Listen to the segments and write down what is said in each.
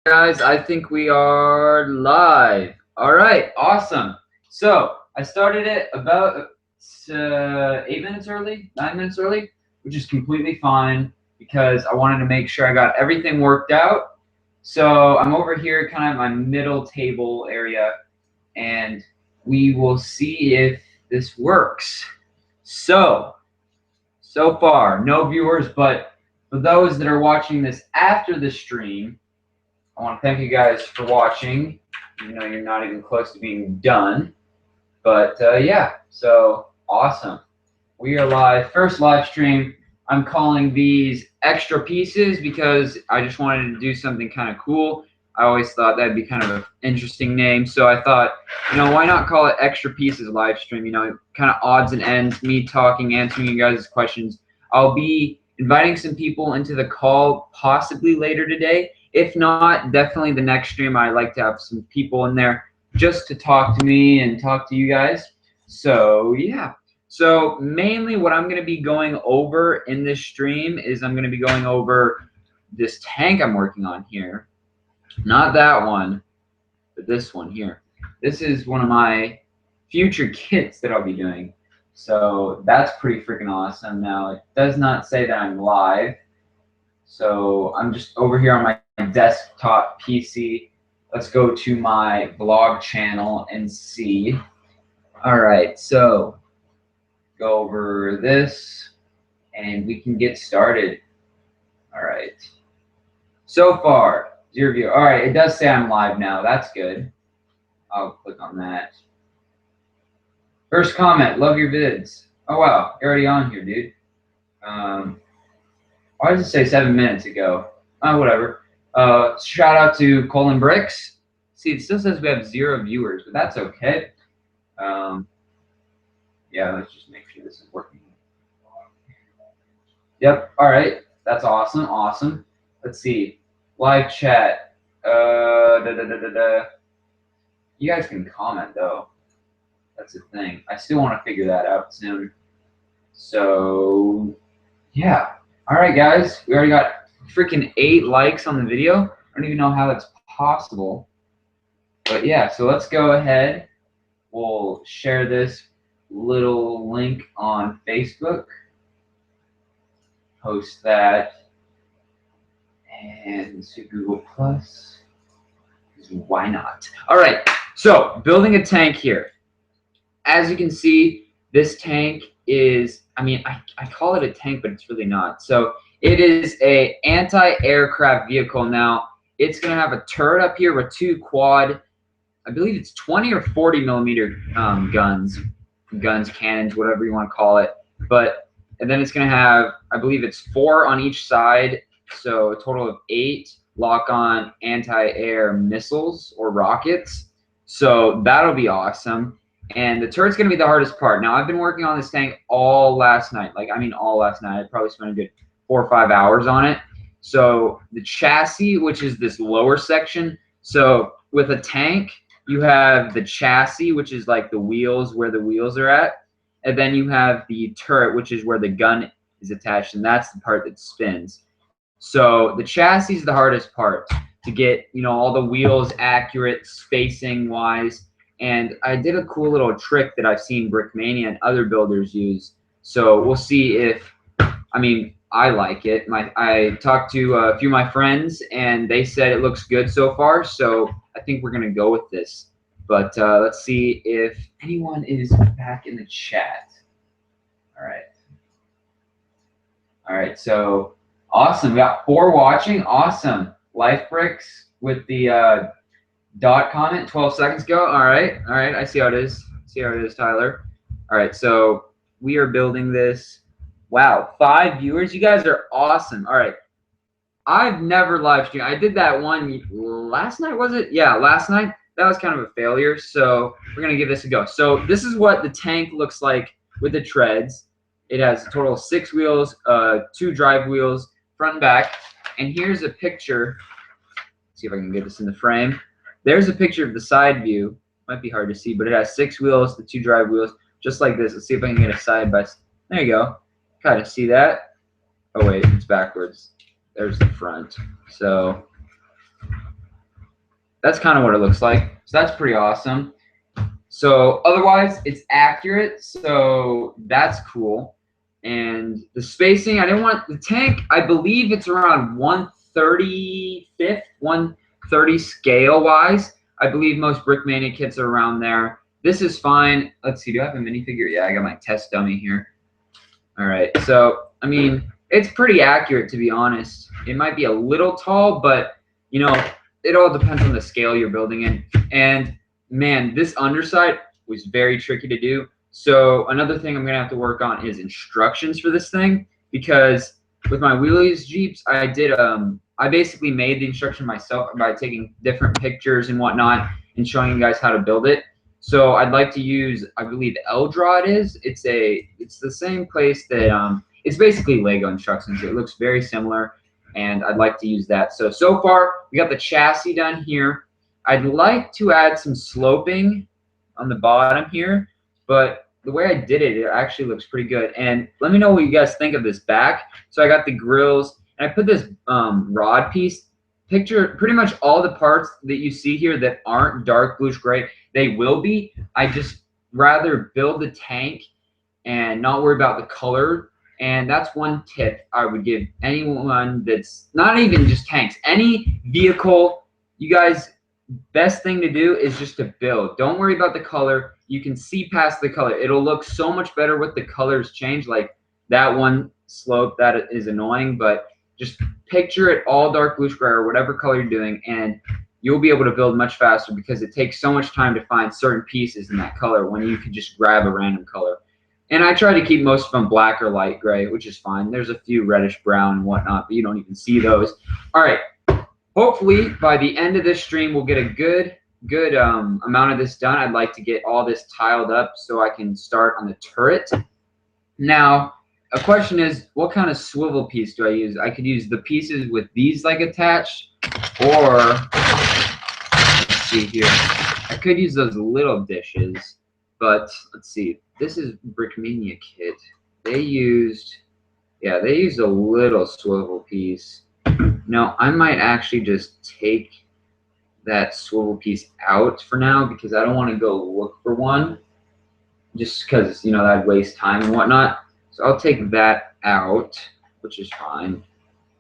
Guys, I think we are live. All right, awesome. So I started it about 8 minutes early, 9 minutes early, which is completely fine because I wanted to make sure I got everything worked out. So I'm over here, kind of at my middle table area, and we will see if this works. So far, no viewers, but for those that are watching this after the stream, I want to thank you guys for watching. You know, you're not even close to being done. But yeah, so awesome. We are live. First live stream. I'm calling these extra pieces because I just wanted to do something kind of cool. I always thought that'd be kind of an interesting name. So I thought, why not call it extra pieces live stream? Kind of odds and ends, me talking, answering you guys' questions. I'll be inviting some people into the call possibly later today. If not, definitely the next stream. I like to have some people in there just to talk to me and talk to you guys. So yeah. So mainly what I'm going to be going over in this stream is I'm going to be going over this tank I'm working on here. Not that one, but this one here. This is one of my future kits that I'll be doing. So that's pretty freaking awesome. Now, it does not say that I'm live. So I'm just over here on my desktop PC. Let's go to my blog channel and see. All right, so go over this and we can get started. All right. So far, 0 view. All right, it does say I'm live now. That's good. I'll click on that. First comment, love your vids. Oh, wow, you're already on here, dude. Why does it say 7 minutes ago? Oh, whatever. Shout out to Colin Bricks. See, it still says we have 0 viewers, but that's okay. Yeah, let's just make sure this is working. Yep. All right. That's awesome. Awesome. Let's see. Live chat. You guys can comment though. That's the thing. I still want to figure that out soon. So yeah. All right, guys. We already got freaking 8 likes on the video. I don't even know how that's possible. But yeah. So let's go ahead. We'll share this little link on Facebook. Post that. And to Google Plus. Why not? All right, so building a tank here. As you can see, this tank is, I call it a tank, but it's really not. So it is a anti-aircraft vehicle. Now, it's going to have a turret up here with 2 quad, I believe it's 20 or 40 millimeter guns, cannons, whatever you want to call it. And then it's going to have, I believe it's 4 on each side, so a total of 8 lock-on anti-air missiles or rockets. So that'll be awesome. And the turret's going to be the hardest part. Now, I've been working on this tank all last night. All last night. I probably spent a good 4 or 5 hours on it. So the chassis, which is this lower section. So with a tank, you have the chassis, which is like the wheels, where the wheels are at. And then you have the turret, which is where the gun is attached. And that's the part that spins. So the chassis is the hardest part to get, all the wheels accurate, spacing wise. And I did a cool little trick that I've seen Brickmania and other builders use. So we'll see if, I like it. I talked to a few of my friends, and they said it looks good so far. So I think we're going to go with this. But let's see if anyone is back in the chat. All right. All right, so awesome. We got 4 watching. Awesome. Life Bricks with the dot comment 12 seconds ago. All right. I see how it is. Tyler. All right, so we are building this. Wow, 5 viewers. You guys are awesome. All right. I've never live streamed. I did that one last night, was it? Yeah, last night. That was kind of a failure, so we're going to give this a go. So this is what the tank looks like with the treads. It has a total of 6 wheels, 2 drive wheels, front and back. And here's a picture. Let's see if I can get this in the frame. There's a picture of the side view. Might be hard to see, but it has 6 wheels, the 2 drive wheels, just like this. Let's see if I can get a side by side. There you go. Kind of see that. Oh, wait, it's backwards. There's the front. So that's kind of what it looks like. So that's pretty awesome. So otherwise, it's accurate. So that's cool. And the spacing, I didn't want the tank. I believe it's around 1/35th, 1/30 scale wise. I believe most Brickmania kits are around there. This is fine. Let's see. Do I have a minifigure? Yeah, I got my test dummy here. All right. So I mean, it's pretty accurate, to be honest. It might be a little tall, but you know, it all depends on the scale you're building in. And man, this underside was very tricky to do. So another thing I'm gonna have to work on is instructions for this thing, because with my wheelies Jeeps, I basically made the instruction myself by taking different pictures and whatnot and showing you guys how to build it. So I'd like to use, I believe Eldra is. It's the same place that it's basically Lego instructions. It looks very similar, and I'd like to use that. So far we got the chassis done here. I'd like to add some sloping on the bottom here, but the way I did it, it actually looks pretty good. And let me know what you guys think of this back. So I got the grills, and I put this rod piece. Picture pretty much all the parts that you see here that aren't dark bluish gray. They will be. I just rather build the tank and not worry about the color. And that's one tip I would give anyone that's not even just tanks, any vehicle. You guys, best thing to do is just to build. Don't worry about the color. You can see past the color. It'll look so much better with the colors change. Like that one slope, that is annoying, but just picture it all dark bluish gray or whatever color you're doing, and you'll be able to build much faster, because it takes so much time to find certain pieces in that color when you can just grab a random color. And I try to keep most of them black or light gray, which is fine. There's a few reddish brown and whatnot, but you don't even see those. All right. Hopefully by the end of this stream, we'll get a good amount of this done. I'd like to get all this tiled up so I can start on the turret. Now, a question is, what kind of swivel piece do I use? I could use the pieces with these like attached, or let's see here. I could use those little dishes, but let's see. This is Brickmania kit. They used a little swivel piece. No, I might actually just take that swivel piece out for now, because I don't want to go look for one, just because, you know, that'd waste time and whatnot. So I'll take that out, which is fine,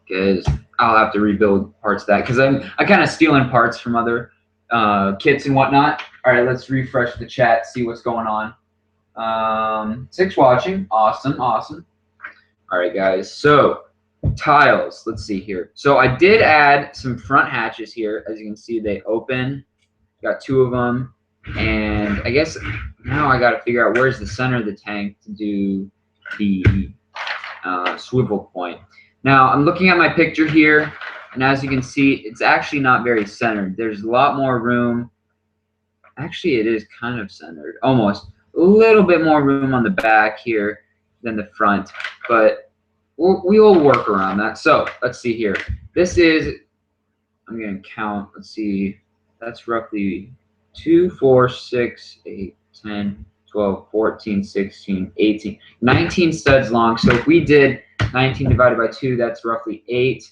because I'll have to rebuild parts of that, because I kind of stealing parts from other kits and whatnot. All right, let's refresh the chat, see what's going on. 6 watching, awesome. All right, guys, so tiles, let's see here. So I did add some front hatches here. As you can see, they open. Got 2 of them, and I guess now I got to figure out where's the center of the tank to do the swivel point. Now I'm looking at my picture here, and as you can see, it's actually not very centered. There's a lot more room. Actually, it is kind of centered, almost. A little bit more room on the back here than the front, but we will work around that. So let's see here. This is, I'm going to count. Let's see. That's roughly 2, 4, 6, 8, 10, 12, 14, 16, 18, 19 studs long. So if we did 19 divided by 2, that's roughly 8.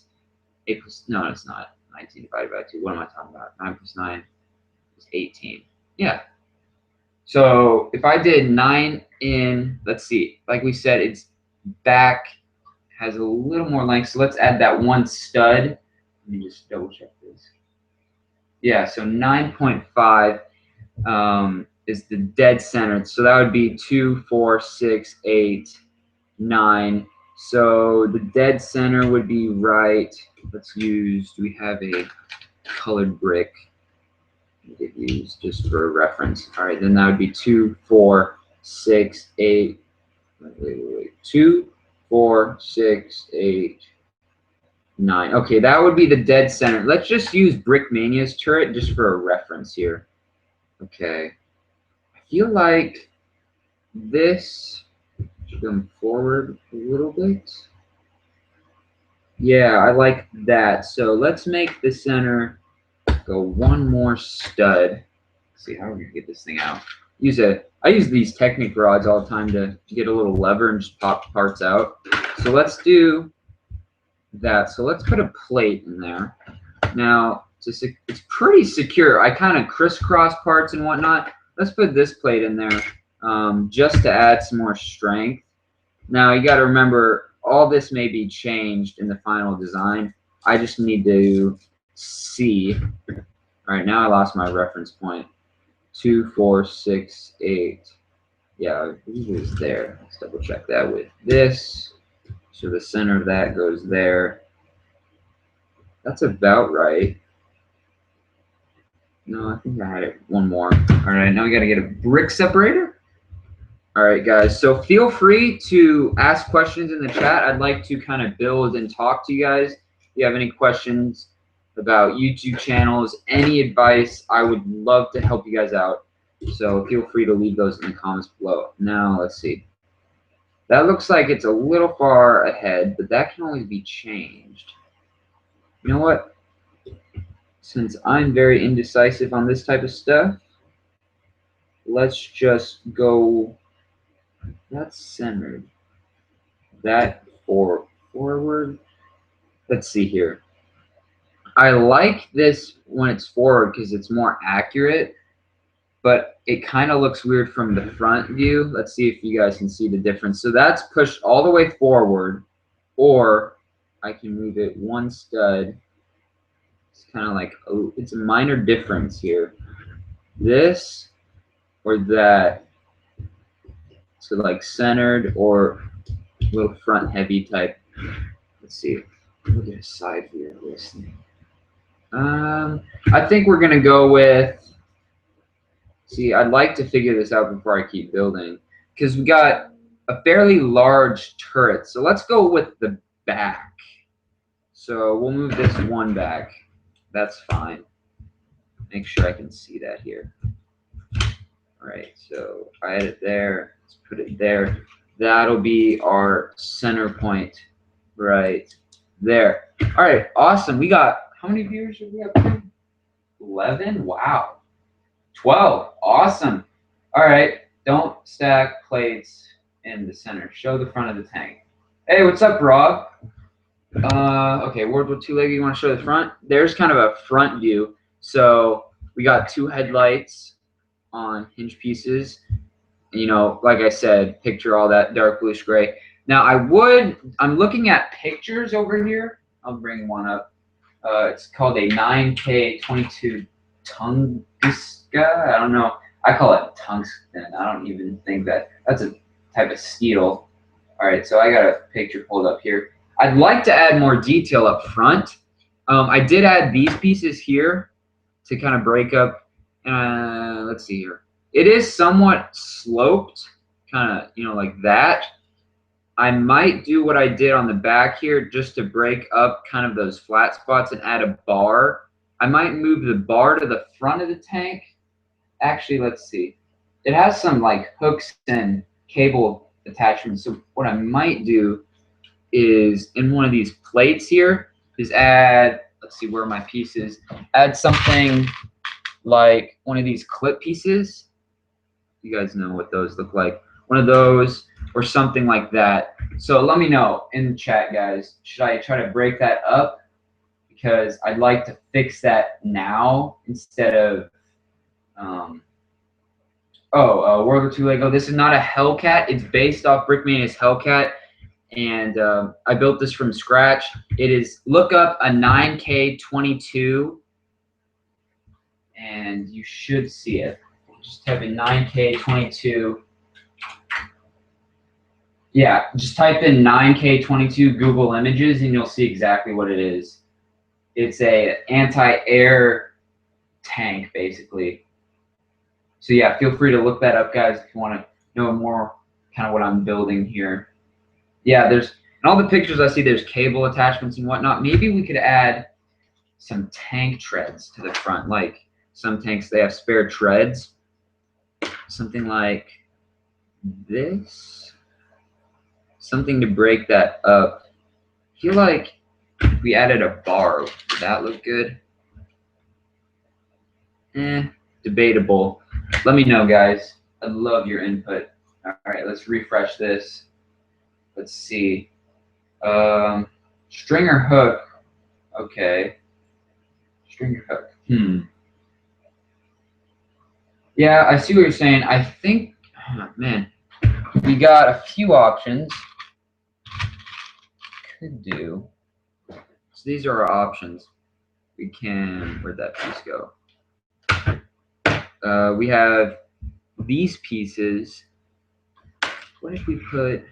8 plus, no, it's not. 19 divided by 2. What am I talking about? 9 plus 9 is 18. Yeah. So if I did 9 in, let's see, like we said, it's back, has a little more length. So let's add that 1 stud. Let me just double check this. Yeah, so 9.5 is the dead center. So that would be 2, 4, 6, 8, 9. So the dead center would be right. Let's use, do we have a colored brick we could use just for a reference? All right, then that would be 2, 4, 6, 8. Wait. 2, 4, 6, 8, 9. Okay, that would be the dead center. Let's just use Brickmania's turret just for a reference here. Okay. I feel like this should come forward a little bit. Yeah, I like that. So let's make the center go 1 more stud. Let's see, how are we gonna get this thing out? I use these Technic rods all the time to get a little lever and just pop parts out. So let's do that. So let's put a plate in there. Now, it's pretty secure. I kind of crisscross parts and whatnot. Let's put this plate in there just to add some more strength. Now you got to remember, all this may be changed in the final design. I just need to see. All right, now I lost my reference point. 2, 4, 6, 8. Yeah, it was there. Let's double check that with this. So the center of that goes there. That's about right. No, I think I had it one more. All right, now we got to get a brick separator. All right, guys. So feel free to ask questions in the chat. I'd like to kind of build and talk to you guys. If you have any questions about YouTube channels, any advice, I would love to help you guys out. So feel free to leave those in the comments below. Now, let's see. That looks like it's a little far ahead, but that can always be changed. You know what? Since I'm very indecisive on this type of stuff, let's just go, that's centered. That forward. Let's see here. I like this when it's forward because it's more accurate, but it kind of looks weird from the front view. Let's see if you guys can see the difference. So that's pushed all the way forward, or I can move it one stud. It's kind of like, it's a minor difference here. This or that. So like centered or a little front heavy type. Let's see. Look at a side view of this thing. I think we're gonna go with. See, I'd like to figure this out before I keep building because we got a fairly large turret. So let's go with the back. So we'll move this one back. That's fine. Make sure I can see that here. All right, so I had it there. Let's put it there. That'll be our center point right there. All right, awesome. We got, how many viewers did we have? 11? Wow. 12. Awesome. All right, don't stack plates in the center. Show the front of the tank. Hey, what's up, Rob? Okay, World War II Lego, you want to show the front? There's kind of a front view. So we got 2 headlights on hinge pieces. You know, like I said, picture all that dark bluish gray. Now I'm looking at pictures over here. I'll bring one up. It's called a 9K22 Tunguska. I don't know. I call it tungsten. I don't even think that's a type of steel. All right, so I got a picture pulled up here. I'd like to add more detail up front. I did add these pieces here to kind of break up. Let's see here. It is somewhat sloped, kind of, you know, like that. I might do what I did on the back here just to break up kind of those flat spots and add a bar. I might move the bar to the front of the tank. Actually, let's see. It has some like hooks and cable attachments. So what I might do is in one of these plates here is add, let's see where my piece is, add something like one of these clip pieces. You guys know what those look like. One of those or something like that. So let me know in the chat, guys. Should I try to break that up? Because I'd like to fix that now instead of, World War II Lego. This is not a Hellcat. It's based off Brickmania's Hellcat. And I built this from scratch. It is, look up a 9K22 and you should see it. Just type in 9K22. Yeah, just type in 9K22 Google Images and you'll see exactly what it is. It's a anti-air tank, basically. So yeah, feel free to look that up, guys, if you want to know more kind of what I'm building here. Yeah, there's, in all the pictures I see, there's cable attachments and whatnot. Maybe we could add some tank treads to the front. Like some tanks, they have spare treads. Something like this. Something to break that up. I feel like if we added a bar, would that look good? Debatable. Let me know, guys. I love your input. All right, let's refresh this. Let's see. Stringer hook. Okay. string hook. Yeah, I see what you're saying. I think, oh, man, we got a few options. Could do. So these are our options. We can, where'd that piece go? We have these pieces. What if we put,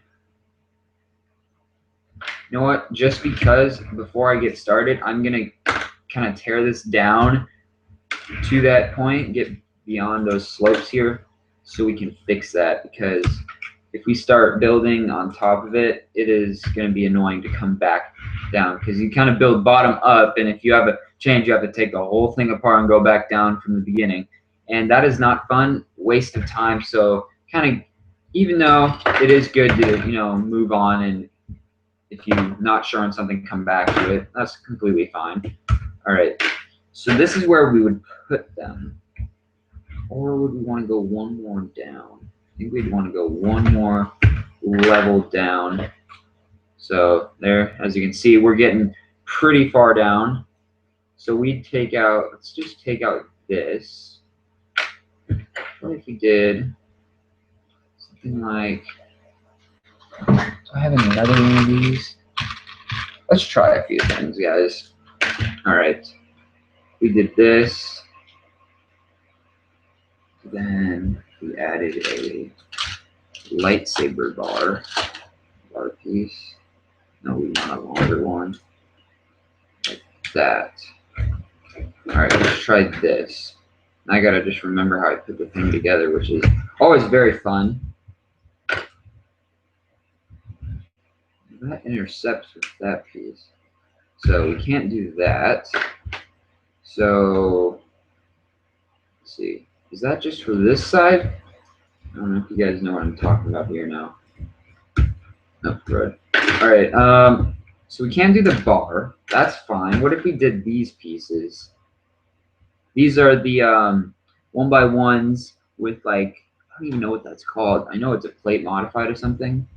you know what? Just because before I get started, I'm gonna kind of tear this down to that point, get beyond those slopes here, so we can fix that. Because if we start building on top of it, it is going to be annoying to come back down, because you kind of build bottom up, and if you have a change, you have to take the whole thing apart and go back down from the beginning, and that is not fun. Waste of time. So kind of, even though it is good to, you know, move on, and if you're not sure on something, come back to it, that's completely fine. All right, so this is where we would put them. Or would we want to go one more down? I think we'd want to go one more level down. So there, as you can see, we're getting pretty far down. So we'd take out, let's just take out this. What if we did something like, do I have another one of these? Let's try a few things, guys. All right, we did this. Then we added a lightsaber bar piece. No, we want a longer one, like that. All right, let's try this. I gotta just remember how I put the thing together, which is always very fun. That intercepts with that piece, so we can't do that. So let's see, is that just for this side? I don't know if you guys know what I'm talking about here now. No, right. All right, so we can't do the bar. That's fine. What if we did these pieces? These are the 1x1s with, like, I don't even know what that's called. I know it's a plate modified or something.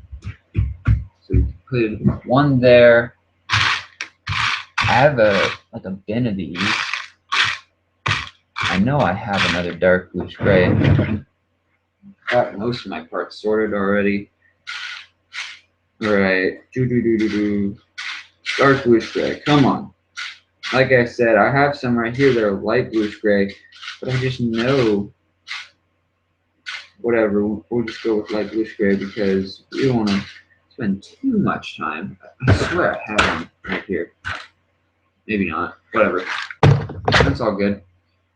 So we put one there. I have like a bin of these. I know I have another dark bluish gray. Got most of my parts sorted already. All right, dark bluish gray. Come on. Like I said, I have some right here that are light bluish gray, but I just know, whatever, we'll just go with light bluish gray because we don't want to spend too much time. I swear I have them right here. Maybe not. Whatever. That's all good.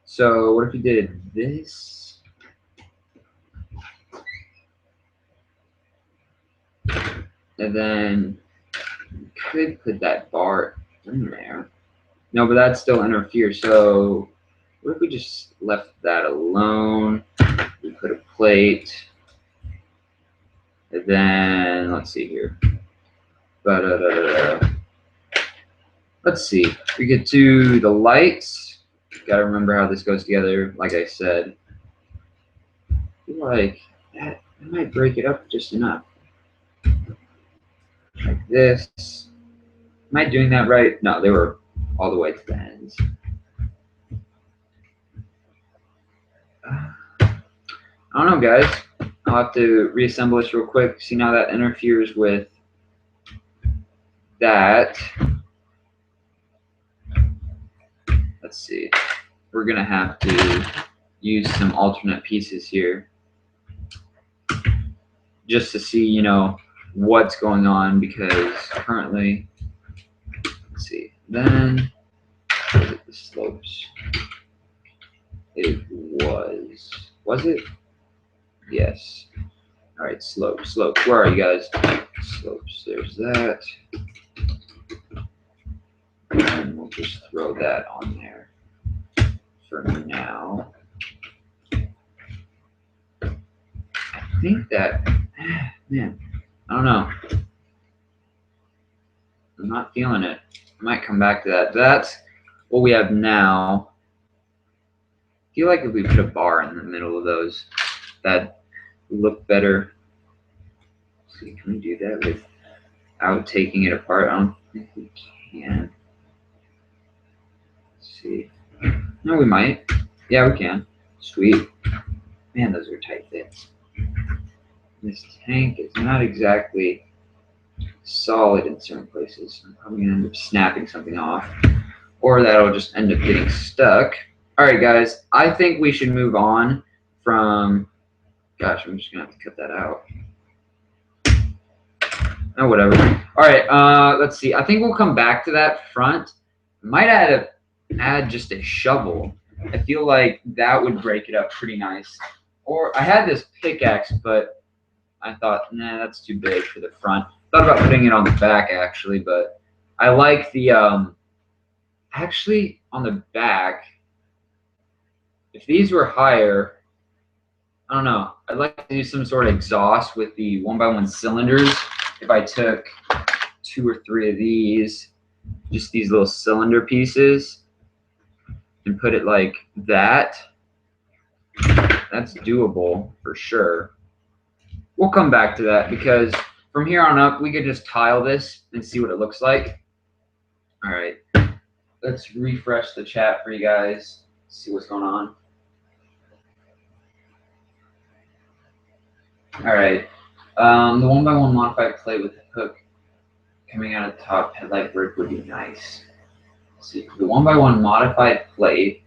So what if we did this? And then we could put that bar in there. No, but that still interferes. So what if we just left that alone? We put a plate. And then let's see here. Let's see. We get to the lights. Gotta remember how this goes together. Like I said, I feel like that I might break it up just enough. Like this. Am I doing that right? No, they were all the way to the ends. I don't know, guys. I'll have to reassemble this real quick. See how that interferes with that. Let's see. We're gonna have to use some alternate pieces here just to see, you know, what's going on, because currently, let's see. Then was it the slopes? It was it? Yes. All right, slopes. Where are you guys? Slopes. There's that. And we'll just throw that on there for now. I think that, man, I don't know. I'm not feeling it. I might come back to that. That's what we have now. I feel like if we put a bar in the middle of those, that'd look better. Let's see, can we do that without taking it apart? I don't think we can. Let's see. No, we might. Yeah, we can. Sweet. Man, those are tight fits. This tank is not exactly solid in certain places. I'm probably gonna end up snapping something off, or that'll just end up getting stuck. All right, guys, I think we should move on from. Gosh, I'm just gonna have to cut that out. Oh, whatever. All right, let's see. I think we'll come back to that front. Might add just a shovel. I feel like that would break it up pretty nice. Or I had this pickaxe, but I thought, nah, that's too big for the front. Thought about putting it on the back actually, but I like the actually on the back. If these were higher, I don't know. I'd like to do some sort of exhaust with the 1x1 cylinders. If I took 2 or 3 of these, just these little cylinder pieces, and put it like that, that's doable for sure. We'll come back to that because from here on up, we could just tile this and see what it looks like. All right, let's refresh the chat for you guys, see what's going on. All right, the 1x1 modified plate with the hook coming out of the top headlight brick would be nice. Let's see, the 1x1 modified plate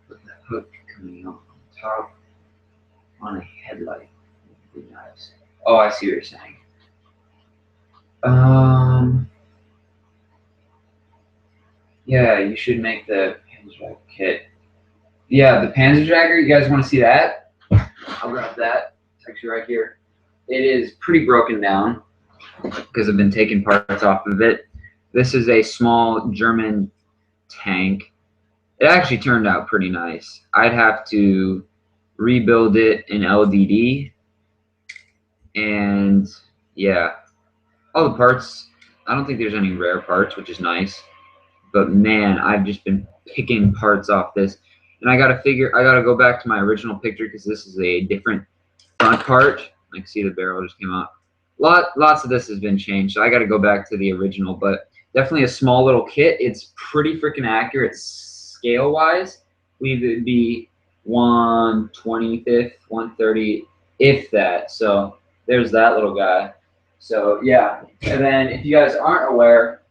with the hook coming out on top on a headlight would be nice. Oh, I see what you're saying. Yeah, you should make the Panzerjagger kit. Yeah, the Panzerjagger, you guys want to see that? I'll grab that. It's actually right here. It is pretty broken down because I've been taking parts off of it. This is a small German tank. It actually turned out pretty nice. I'd have to rebuild it in LDD. And yeah, all the parts, I don't think there's any rare parts, which is nice. But man, I've just been picking parts off this. And I gotta go back to my original picture because this is a different front part. I can see the barrel just came out. Lots of this has been changed, so I gotta go back to the original, but definitely a small little kit. It's pretty freaking accurate scale-wise. We would be 1/25th, 1/30, if that. So there's that little guy. So yeah, and then if you guys aren't aware,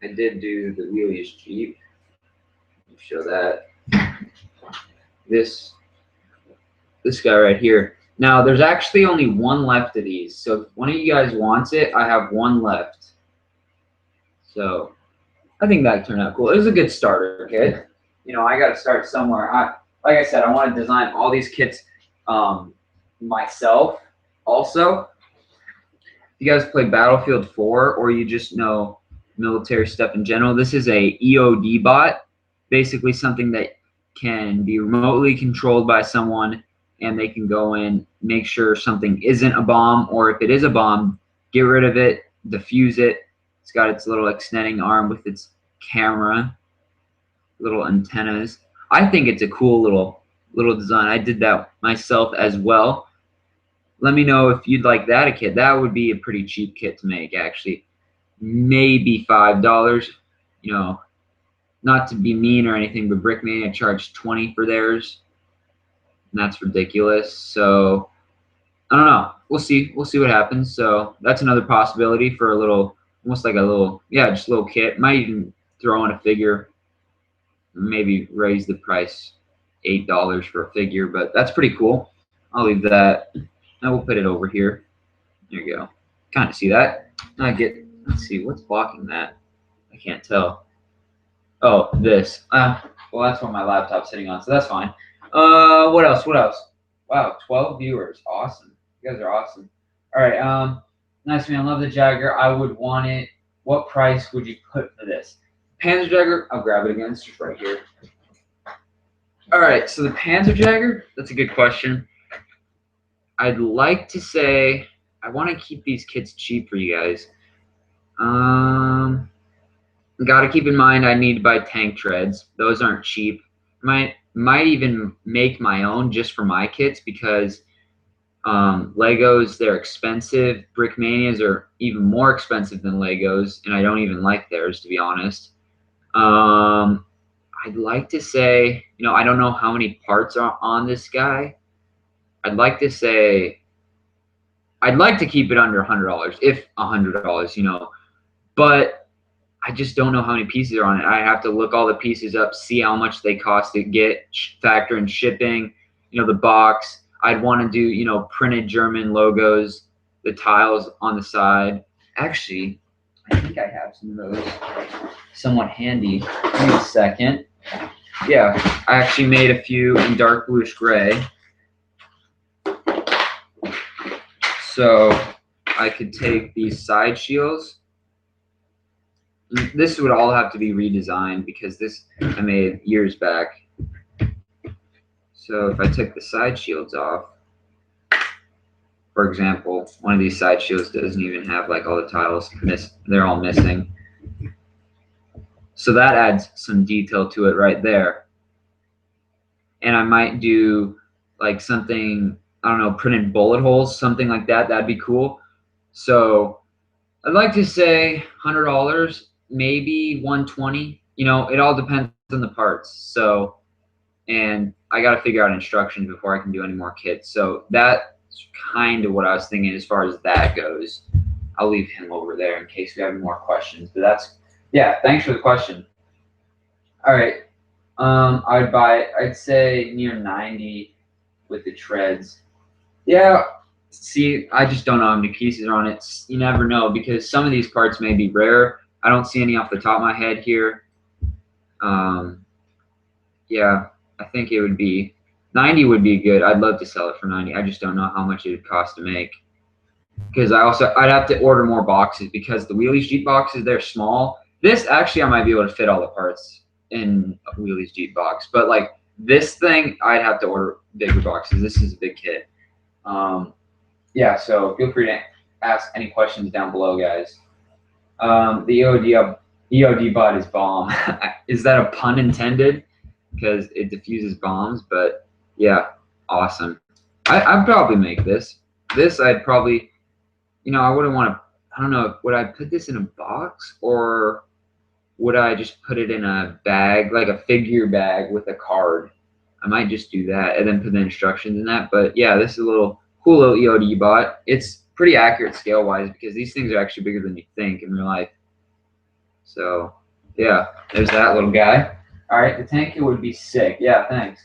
I did do the wheelies Jeep. Let me show that. This guy right here. Now, there's actually only one left of these. So if one of you guys wants it, I have one left. So I think that turned out cool. It was a good starter kit. You know, I got to start somewhere. Like I said, I want to design all these kits myself also. If you guys play Battlefield 4 or you just know military stuff in general, this is a EOD bot, basically something that can be remotely controlled by someone, and they can go in, make sure something isn't a bomb, or if it is a bomb, get rid of it, defuse it. It's got its little extending arm with its camera, little antennas. I think it's a cool little design. I did that myself as well. Let me know if you'd like that a kit. That would be a pretty cheap kit to make, actually. Maybe $5. You know, not to be mean or anything, but BrickMania charged $20 for theirs, and that's ridiculous. So I don't know. We'll see. We'll see what happens. So that's another possibility for a little, almost like a little, yeah, just a little kit. Might even throw in a figure. Maybe raise the price $8 for a figure, but that's pretty cool. I'll leave that. Now we'll put it over here. There you go. Kind of see that. Let's see, what's blocking that? I can't tell. Oh, this. Well, that's what my laptop's sitting on, so that's fine. What else? Wow, 12 viewers. Awesome. You guys are awesome. All right. Nice, man. Love the Jagger. I would want it. What price would you put for this? Panzerjagger. I'll grab it again. It's just right here. All right. So the Panzerjagger. That's a good question. I'd like to say I want to keep these kits cheap for you guys. Got to keep in mind I need to buy tank treads. Those aren't cheap. Might even make my own just for my kits because Legos, they're expensive. BrickManias are even more expensive than Legos, and I don't even like theirs, to be honest. I I'd like to say, I don't know how many parts are on this guy. I'd like to say, I'd like to keep it under $100, if $100, but I just don't know how many pieces are on it. I have to look all the pieces up, see how much they cost to get, factor in shipping, the box. I'd want to do, printed German logos, the tiles on the side. Actually, I think I have some of those somewhat handy. Give me a second. Yeah, I actually made a few in dark bluish gray. So I could take these side shields. This would all have to be redesigned because this I made years back. So if I took the side shields off, for example, one of these side shields doesn't even have like all the tiles, they're all missing. So that adds some detail to it right there. And I might do like something, I don't know, printed bullet holes, something like that. That'd be cool. So I'd like to say $100, maybe $120. It all depends on the parts. So, and I got to figure out instructions before I can do any more kits. So that's kind of what I was thinking as far as that goes. I'll leave him over there in case we have any more questions. But that's, yeah, thanks for the question. All right. I'd say near 90 with the treads. Yeah, see, I just don't know how many pieces are on it. You never know because some of these parts may be rare. I don't see any off the top of my head here. Yeah, I think it would be 90 would be good. I'd love to sell it for 90. I just don't know how much it would cost to make. Because I'd have to order more boxes because the Wheelies Jeep boxes, they're small. This actually I might be able to fit all the parts in a Wheelies Jeep box, but like this thing I'd have to order bigger boxes. This is a big kit. Yeah, so feel free to ask any questions down below, guys. The EOD bud is bomb. Is that a pun intended? Because it diffuses bombs, but yeah, awesome. I'd probably make this. This I'd probably, I wouldn't want to, I don't know, would I put this in a box or would I just put it in a bag, like a figure bag with a card? I might just do that and then put the instructions in that. But yeah, this is a cool little EOD bot. It's pretty accurate scale wise because these things are actually bigger than you think in real life. So yeah, there's that little guy. All right, the tanker would be sick. Yeah, thanks.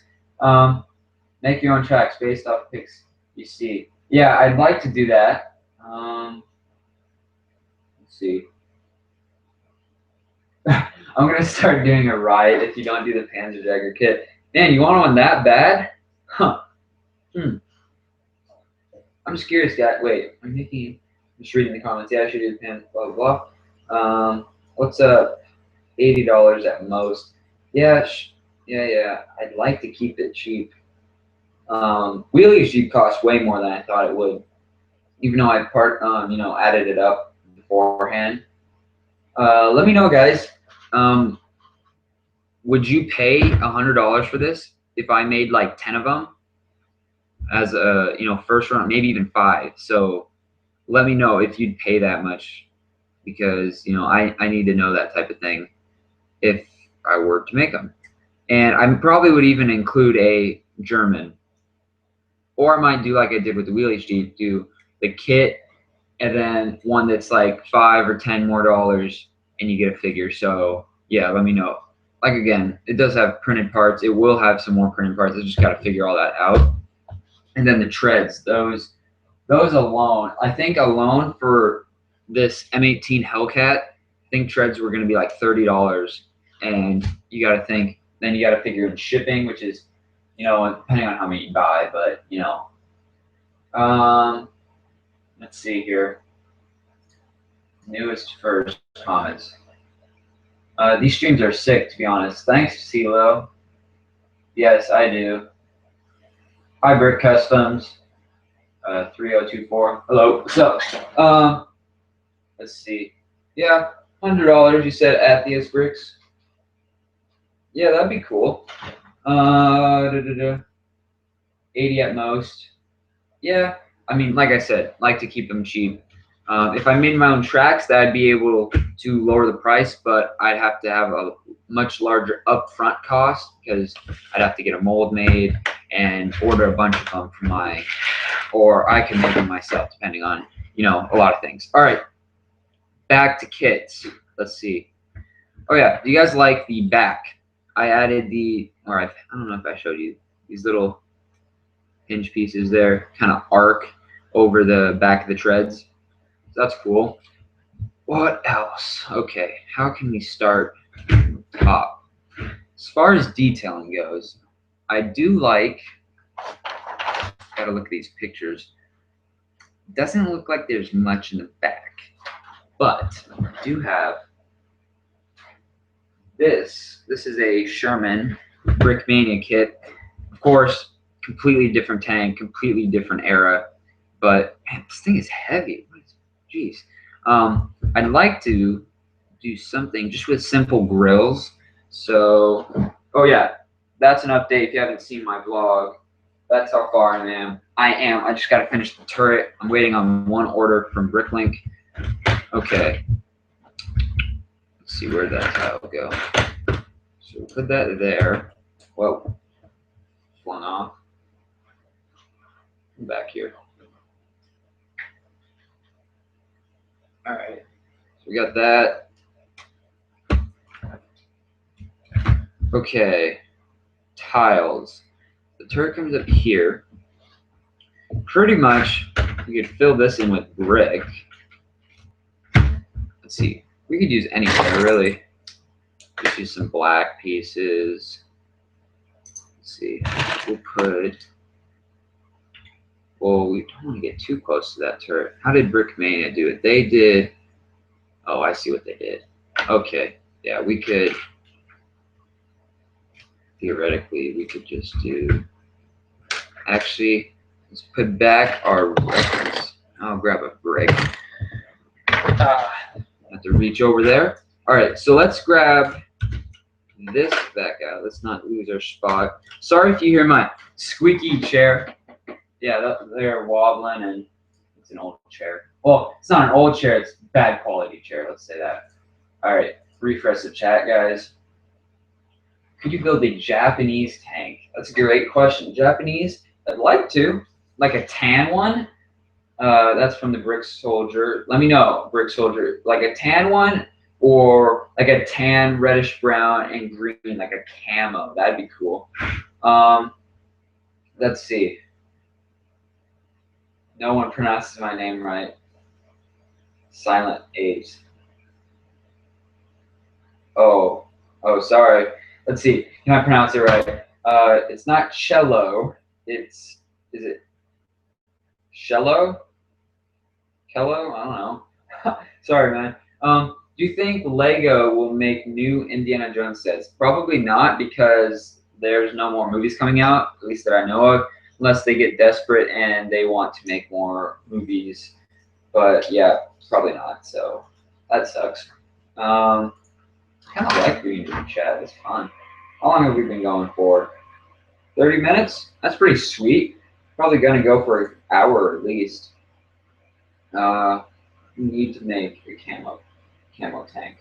Make your own tracks based off pics you see. Yeah, I'd like to do that. Let's see. I'm gonna start doing a riot if you don't do the Panzerjäger kit. Man, you want one that bad? Huh. I'm just curious, guys. Wait, I'm just reading the comments. Yeah, I should do the Panzer, blah, blah, blah. What's up? $80 at most. Yeah, yeah. I'd like to keep it cheap. Wheelies Jeep cost way more than I thought it would, even though I added it up beforehand. Let me know, guys. Would you pay $100 for this if I made like 10 of them as a first run, maybe even 5? So let me know if you'd pay that much because I need to know that type of thing if I were to make them. And I probably would even include a German, or I might do like I did with the Wheelies Jeep, do the kit and then one that's like $5 or $10 more and you get a figure. So yeah, let me know. Like again, it does have printed parts. It will have some more printed parts. I just got to figure all that out. And then the treads, those alone, I think alone for this M18 Hellcat, I think treads were going to be like $30. And you got to think, then you got to figure in shipping, which is, depending on how many you buy, but let's see here. Newest first comments. These streams are sick, to be honest. Thanks, CeeLo. Yes, I do. Hi, Brick Customs. 3024. Hello. So, let's see. Yeah, $100. You said at Theus Bricks. Yeah, that'd be cool. 80 at most. Yeah, I mean, like I said, like to keep them cheap. If I made my own tracks, that I'd be able to lower the price, but I'd have to have a much larger upfront cost because I'd have to get a mold made and order a bunch of them from or I can make them myself, depending on, a lot of things. All right, back to kits. Let's see. Oh yeah, do you guys like the back? I added I don't know if I showed you these little hinge pieces there, kind of arc over the back of the treads. That's cool. What else? Okay, how can we start top? As far as detailing goes, I do like, gotta look at these pictures. Doesn't look like there's much in the back, but I do have this. This is a Sherman BrickMania kit. Of course, completely different tank, completely different era, but man, this thing is heavy. Jeez. I'd like to do something just with simple grills. So, oh yeah, that's an update. If you haven't seen my vlog, that's how far I am. I just got to finish the turret. I'm waiting on one order from Bricklink. Okay. Let's see where that tile will go. So we'll put that there. Whoa. Flung off. Back here. All right. So we got that. Okay. Tiles. The turret comes up here. Pretty much, we could fill this in with brick. Let's see. We could use anywhere, really. Just use some black pieces. Let's see. We'll put... Well, we don't want to get too close to that turret. How did BrickMania do it? They did... Oh, I see what they did. Okay. Yeah, we could... Theoretically, we could just do... Actually, let's put back our reference. I'll grab a brick. Have to reach over there. All right, so let's grab this back out. Let's not lose our spot. Sorry if you hear my squeaky chair. Yeah, they're wobbling, and it's an old chair. Well, it's not an old chair. It's bad quality chair. Let's say that. All right, refresh the chat, guys. Could you build a Japanese tank? That's a great question. Japanese? I'd like to. Like a tan one. That's from the Brick Soldier. Let me know, Brick Soldier. Like a tan one or like a tan, reddish brown, and green, like a camo. That'd be cool. Let's see. No one pronounces my name right. Silent A's. Oh, sorry. Let's see. Can I pronounce it right? It's not cello. Is it cello? Kello? I don't know. Sorry, man. Do you think Lego will make new Indiana Jones sets? Probably not, because there's no more movies coming out, at least that I know of, unless they get desperate and they want to make more movies. But yeah, probably not. So that sucks. I kind of like reading the chat. It's fun. How long have we been going for? 30 minutes? That's pretty sweet. Probably gonna go for an hour at least. We need to make a camo tank.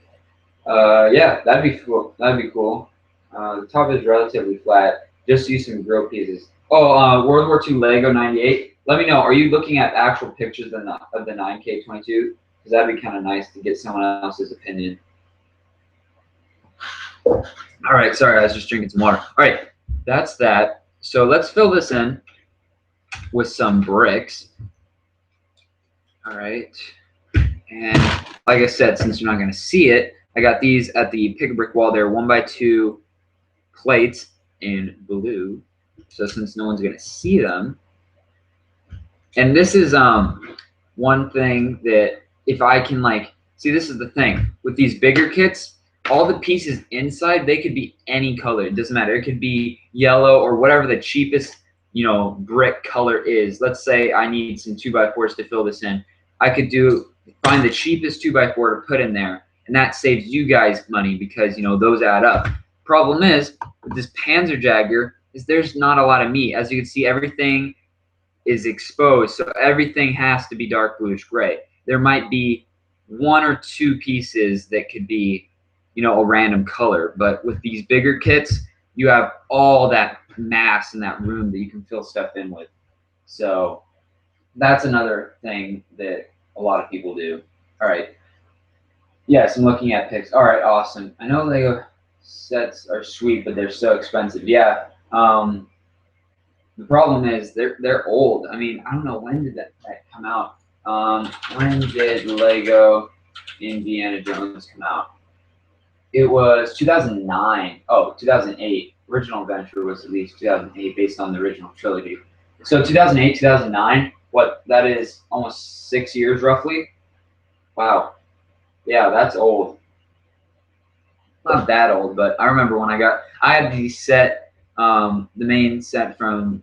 Yeah, that'd be cool. That'd be cool. The top is relatively flat. Just use some grill pieces. Oh, World War II Lego 98. Let me know. Are you looking at actual pictures of the 9K22? Because that'd be kind of nice to get someone else's opinion. All right, sorry, I was just drinking some water. All right, that's that. So let's fill this in with some bricks. All right, and like I said, since you're not going to see it, I got these at the Pick a Brick wall. They're 1x2 plates in blue. So since no one's going to see them, and this is one thing that if I can see, this is the thing with these bigger kits, all the pieces inside, they could be any color. It doesn't matter. It could be yellow or whatever the cheapest, brick color is. Let's say I need some 2x4s to fill this in. I could find the cheapest 2x4 to put in there, and that saves you guys money because, those add up. Problem is, with this Panzerjäger, is there's not a lot of meat. As you can see, everything is exposed, so everything has to be dark bluish gray. there might be 1 or 2 pieces that could be, you know, a random color. But with these bigger kits, you have all that mass in that room that you can fill stuff in with. So that's another thing that a lot of people do. All right. Yes, I'm looking at pics. All right, awesome. I know Lego sets are sweet, but they're so expensive. Yeah. The problem is they're old. I mean, I don't know, when did that come out? When did Lego Indiana Jones come out? It was 2009. Oh, 2008. Original Adventure was at least 2008 based on the original trilogy. So 2008, 2009, what, that is almost 6 years roughly? Wow. Yeah, that's old. Not that old, but I remember when I had the set, the main set from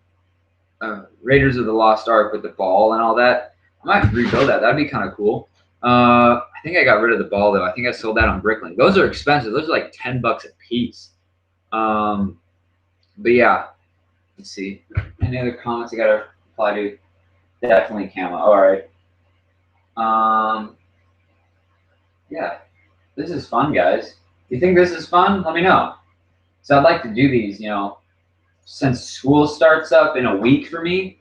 Raiders of the Lost Ark with the ball and all that. I might rebuild that. That'd be kind of cool. I think I got rid of the ball though. I think I sold that on BrickLink. Those are expensive. Those are like $10 a piece. But yeah, let's see. Any other comments I gotta reply to? Definitely camo. All right. Yeah, this is fun, guys. You think this is fun? Let me know. So I'd like to do these, you know, since school starts up in a week for me.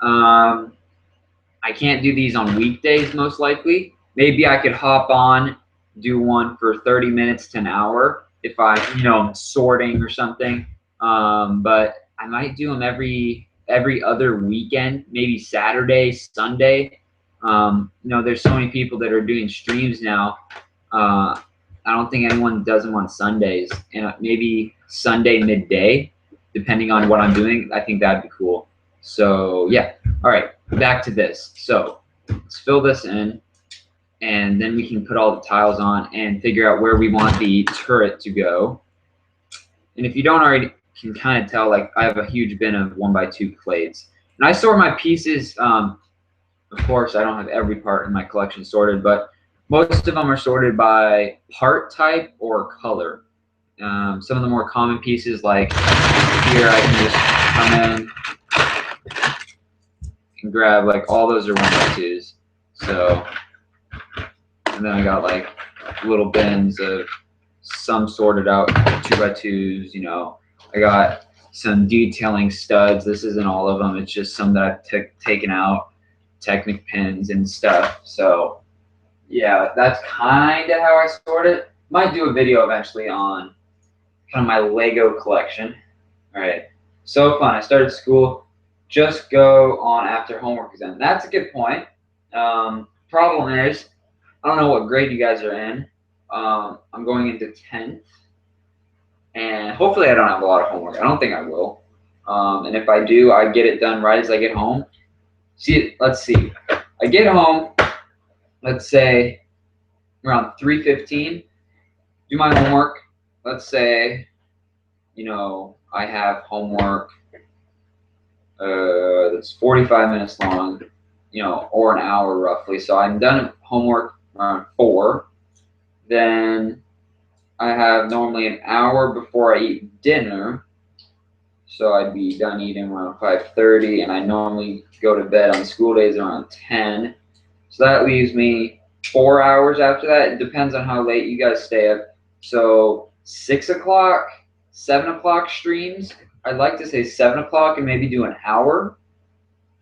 I can't do these on weekdays, most likely. Maybe I could hop on, do one for 30 minutes to an hour if I, you know, I'm sorting or something. But I might do them every other weekend, maybe Saturday, Sunday. You know, there's so many people that are doing streams now. I don't think anyone does them on Sundays, and maybe Sunday midday, depending on what I'm doing. I think that'd be cool. So yeah, all right, back to this. So let's fill this in, and then we can put all the tiles on and figure out where we want the turret to go. And if you don't already can kind of tell, like I have a huge bin of 1x2 plates, and I sort my pieces. Of course, I don't have every part in my collection sorted, but most of them are sorted by part type or color. Some of the more common pieces, like here, I can just come in and grab, like, all those are 1x2s. So, and then I got like little bins of some sorted out 2x2s. You know, I got some detailing studs. This isn't all of them. It's just some that I've taken out, Technic pins and stuff. So yeah, that's kind of how I sort it. Might do a video eventually on kind of my Lego collection. All right, so fun. I started school. Just go on after homework is done. That's a good point. Problem is, I don't know what grade you guys are in. I'm going into 10th, and hopefully I don't have a lot of homework. I don't think I will. And if I do, I get it done right as I get home. See, let's see. I get home, let's say around 3:15, do my homework. Let's say, you know, I have homework that's 45 minutes long, you know, or an hour roughly. So I'm done at homework around 4. Then I have normally an hour before I eat dinner. So I'd be done eating around 5:30, and I normally go to bed on school days around 10. So that leaves me 4 hours after that. It depends on how late you guys stay up. So 6 o'clock, 7 o'clock streams. I'd like to say 7 o'clock and maybe do an hour.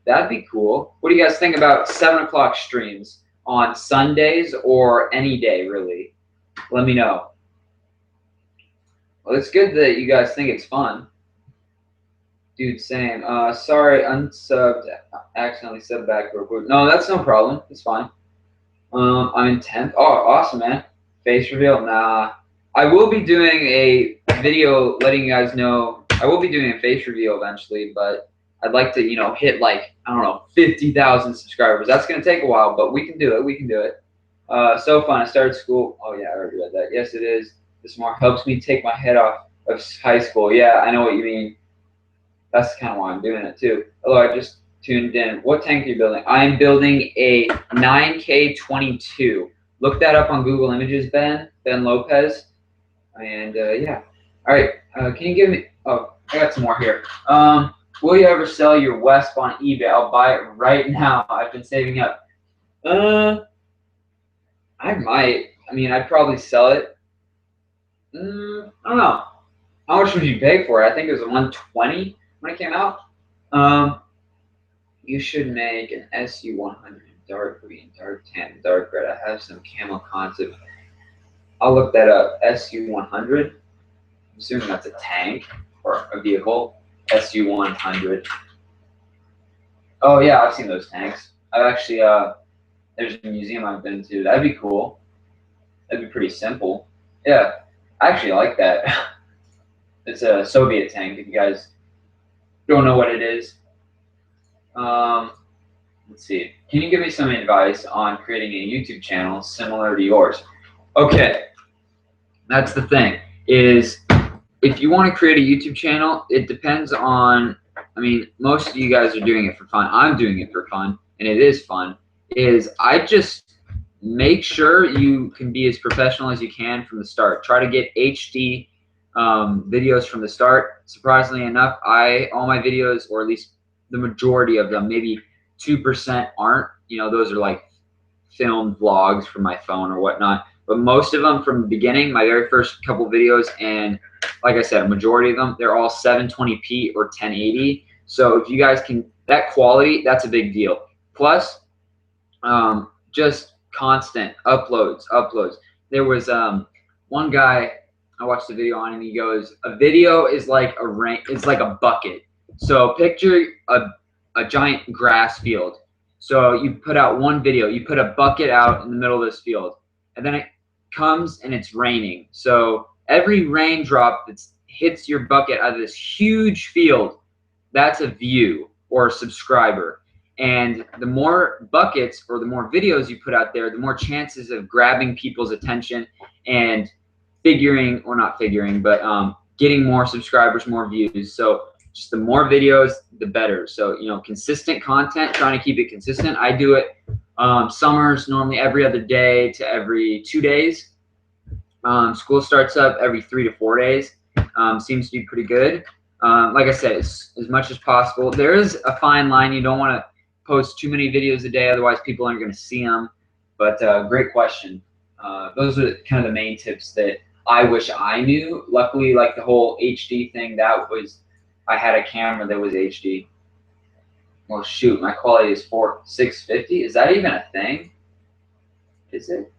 That'd be cool. What do you guys think about 7 o'clock streams on Sundays or any day, really? Let me know. Well, it's good that you guys think it's fun. Dude saying, sorry, unsubbed, accidentally subbed back real quick. No, that's no problem. It's fine. I'm in 10th. Oh, awesome, man. Face reveal? Nah. I will be doing a video letting you guys know. I will be doing a face reveal eventually, but I'd like to, you know, hit like, I don't know, 50,000 subscribers. That's going to take a while, but we can do it. We can do it. So fun. I started school. Oh, yeah, I already read that. Yes, it is. This more helps me take my head off of high school. Yeah, I know what you mean. That's kind of why I'm doing it too. Hello, I just tuned in. What tank are you building? I'm building a 9K22. Look that up on Google Images, Ben Lopez. And yeah. All right. Can you give me? Oh, I got some more here. Will you ever sell your Wesp on eBay? I'll buy it right now. I've been saving up. I might. I mean, I'd probably sell it. I don't know. How much would you pay for it? I think it was 120 when it came out. You should make an SU100 dark green, dark tan, dark red. I have some camo concept. I'll look that up. SU100. I'm assuming that's a tank or a vehicle. SU100. Oh yeah, I've seen those tanks. I've actually there's a museum I've been to. That'd be cool. That'd be pretty simple. Yeah, I actually like that. It's a Soviet tank. If you guys don't know what it is, let's see. Can you give me some advice on creating a YouTube channel similar to yours? Okay, that's the thing. Is if you want to create a YouTube channel, it depends on. I mean, most of you guys are doing it for fun. I'm doing it for fun, and it is fun. I just make sure you can be as professional as you can from the start. Try to get HD videos from the start. Surprisingly enough, all my videos, or at least the majority of them, maybe 2% aren't. You know, those are like filmed vlogs from my phone or whatnot. But most of them from the beginning, my very first couple videos, and like I said, a majority of them, they're all 720p or 1080. So if you guys can, that quality, that's a big deal. Plus, just constant uploads. There was one guy I watched a video on, and he goes, "A video is like a bucket. So picture a giant grass field. So you put out one video, you put a bucket out in the middle of this field, and then it comes and it's raining. So every raindrop that hits your bucket out of this huge field, that's a view or a subscriber. And the more buckets or the more videos you put out there, the more chances of grabbing people's attention and getting more subscribers, more views. So just the more videos, the better. So, you know, consistent content, trying to keep it consistent. I do it summers normally every other day to every 2 days. School starts up every 3 to 4 days. Seems to be pretty good. Like I said, as much as possible. There is a fine line. You don't want to post too many videos a day, otherwise people aren't going to see them. But great question. Those are kind of the main tips that I wish I knew. Luckily, like the whole HD thing, I had a camera that was HD. Well, shoot, my quality is 650. Is that even a thing? Is it?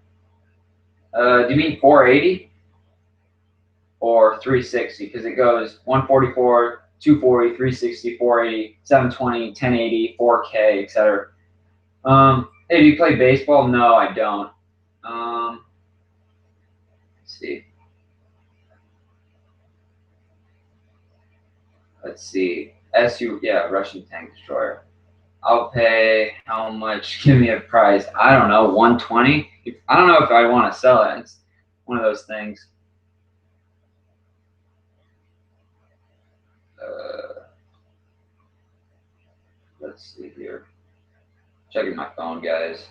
Do you mean 480 or 360? Because it goes 144, 240, 360, 480, 720, 1080, 4K, etc. Hey, do you play baseball? No, I don't. Let's see. Yeah, Russian tank destroyer. I'll pay how much? Give me a price. I don't know, 120. I don't know if I want to sell it. It's one of those things. Let's see here. Checking my phone, guys.